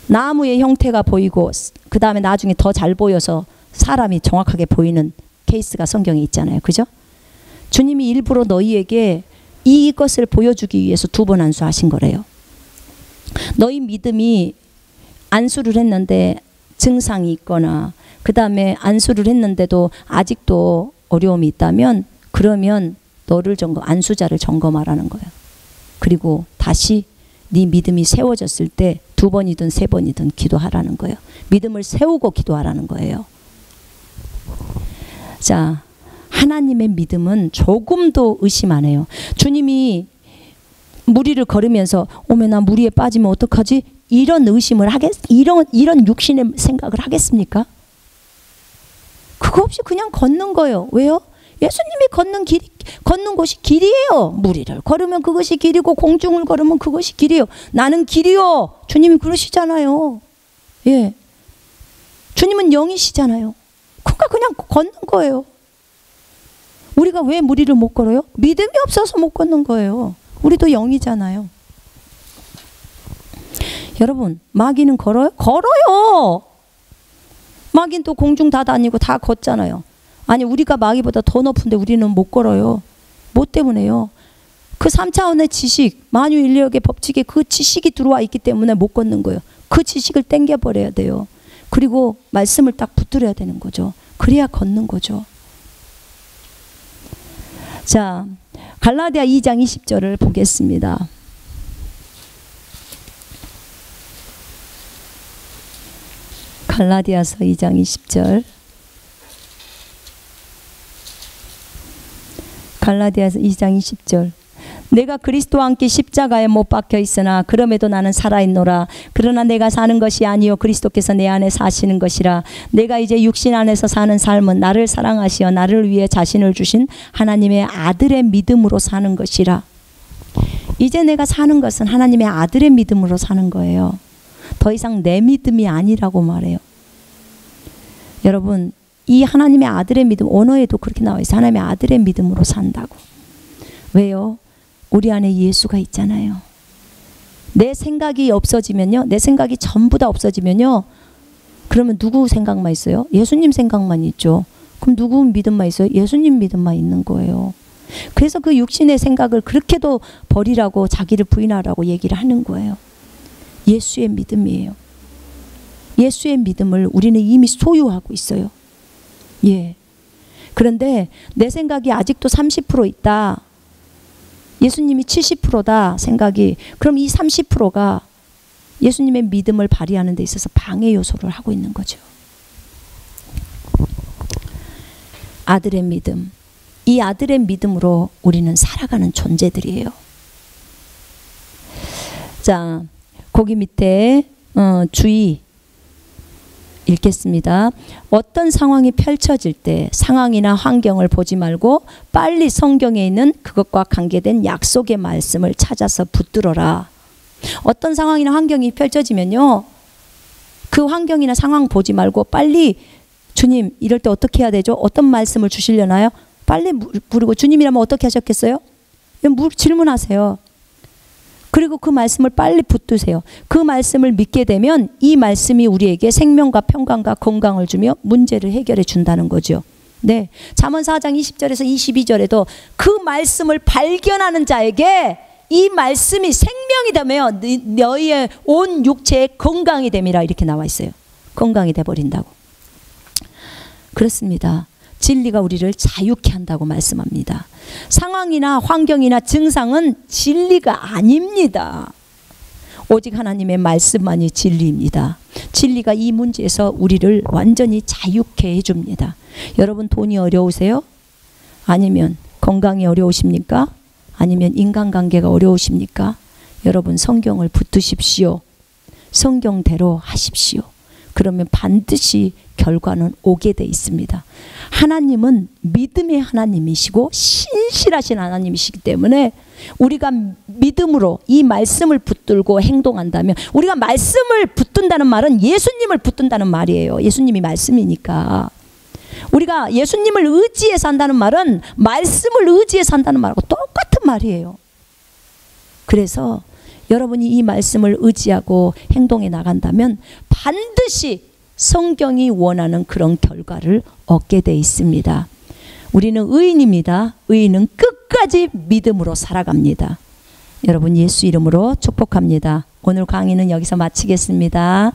나무의 형태가 보이고 그 다음에 나중에 더 잘 보여서 사람이 정확하게 보이는 케이스가 성경에 있잖아요. 그죠? 주님이 일부러 너희에게 이것을 보여주기 위해서 2번 안수하신 거래요. 너희 믿음이 안수를 했는데 증상이 있거나 그 다음에 안수를 했는데도 아직도 어려움이 있다면 그러면 너를 안수자를 점검하라는 거예요. 그리고 다시 네 믿음이 세워졌을 때 2번이든 3번이든 기도하라는 거예요. 믿음을 세우고 기도하라는 거예요. 자, 하나님의 믿음은 조금도 의심 안 해요. 주님이 무리를 걸으면서 오메 나 무리에 빠지면 어떡하지? 이런 의심을 이런 육신의 생각을 하겠습니까? 그거 없이 그냥 걷는 거예요. 왜요? 예수님이 걷는 곳이 길이에요. 무리를 걸으면 그것이 길이고 공중을 걸으면 그것이 길이에요. 나는 길이요. 주님이 그러시잖아요. 예, 주님은 영이시잖아요. 그러니까 그냥 걷는 거예요. 우리가 왜 무리를 못 걸어요? 믿음이 없어서 못 걷는 거예요. 우리도 영이잖아요. 여러분, 마귀는 걸어요? 걸어요. 마귀는 또 공중 다 다니고 다 걷잖아요. 아니, 우리가 마귀보다 더 높은데 우리는 못 걸어요. 뭐 때문에요? 그 3차원의 지식, 만유인력의 법칙에 그 지식이 들어와 있기 때문에 못 걷는 거예요. 그 지식을 땡겨버려야 돼요. 그리고 말씀을 딱 붙들어야 되는 거죠. 그래야 걷는 거죠. 자, 갈라디아 2장 20절을 보겠습니다. 갈라디아서 2장 20절. 갈라디아서 2장 20절. 내가 그리스도와 함께 십자가에 못 박혀 있으나 그럼에도 나는 살아있노라. 그러나 내가 사는 것이 아니요 그리스도께서 내 안에 사시는 것이라. 내가 이제 육신 안에서 사는 삶은 나를 사랑하시어 나를 위해 자신을 주신 하나님의 아들의 믿음으로 사는 것이라. 이제 내가 사는 것은 하나님의 아들의 믿음으로 사는 거예요. 더 이상 내 믿음이 아니라고 말해요. 여러분, 이 하나님의 아들의 믿음, 언어에도 그렇게 나와 있어요. 하나님의 아들의 믿음으로 산다고. 왜요? 우리 안에 예수가 있잖아요. 내 생각이 없어지면요, 내 생각이 전부 다 없어지면요, 그러면 누구 생각만 있어요? 예수님 생각만 있죠. 그럼 누구 믿음만 있어요? 예수님 믿음만 있는 거예요. 그래서 그 육신의 생각을 그렇게도 버리라고, 자기를 부인하라고 얘기를 하는 거예요. 예수의 믿음이에요. 예수의 믿음을 우리는 이미 소유하고 있어요. 예. 그런데 내 생각이 아직도 30% 있다. 예수님이 70%다 생각이. 그럼 이 30%가 예수님의 믿음을 발휘하는 데 있어서 방해 요소를 하고 있는 거죠. 아들의 믿음. 이 아들의 믿음으로 우리는 살아가는 존재들이에요. 자, 거기 밑에 주의 읽겠습니다. 어떤 상황이 펼쳐질 때 상황이나 환경을 보지 말고 빨리 성경에 있는 그것과 관계된 약속의 말씀을 찾아서 붙들어라. 어떤 상황이나 환경이 펼쳐지면요, 그 환경이나 상황 보지 말고 빨리 주님 이럴 때 어떻게 해야 되죠? 어떤 말씀을 주시려나요? 빨리 부르고 주님이라면 어떻게 하셨겠어요? 질문하세요. 그리고 그 말씀을 빨리 붙드세요. 그 말씀을 믿게 되면 이 말씀이 우리에게 생명과 평강과 건강을 주며 문제를 해결해 준다는 거죠. 네, 잠언 4장 20절에서 22절에도 그 말씀을 발견하는 자에게 이 말씀이 생명이 되며 너희의 온 육체의 건강이 됨이라 이렇게 나와 있어요. 건강이 돼버린다고. 그렇습니다. 진리가 우리를 자유케 한다고 말씀합니다. 상황이나 환경이나 증상은 진리가 아닙니다. 오직 하나님의 말씀만이 진리입니다. 진리가 이 문제에서 우리를 완전히 자유케 해줍니다. 여러분, 돈이 어려우세요? 아니면 건강이 어려우십니까? 아니면 인간관계가 어려우십니까? 여러분, 성경을 붙드십시오. 성경대로 하십시오. 그러면 반드시 결과는 오게 돼 있습니다. 하나님은 믿음의 하나님이시고 신실하신 하나님이시기 때문에 우리가 믿음으로 이 말씀을 붙들고 행동한다면, 우리가 말씀을 붙든다는 말은 예수님을 붙든다는 말이에요. 예수님이 말씀이니까. 우리가 예수님을 의지해서 한다는 말은 말씀을 의지해서 한다는 말하고 똑같은 말이에요. 그래서 여러분이 이 말씀을 의지하고 행동해 나간다면 반드시 성경이 원하는 그런 결과를 얻게 돼 있습니다. 우리는 의인입니다. 의인은 끝까지 믿음으로 살아갑니다. 여러분, 예수 이름으로 축복합니다. 오늘 강의는 여기서 마치겠습니다.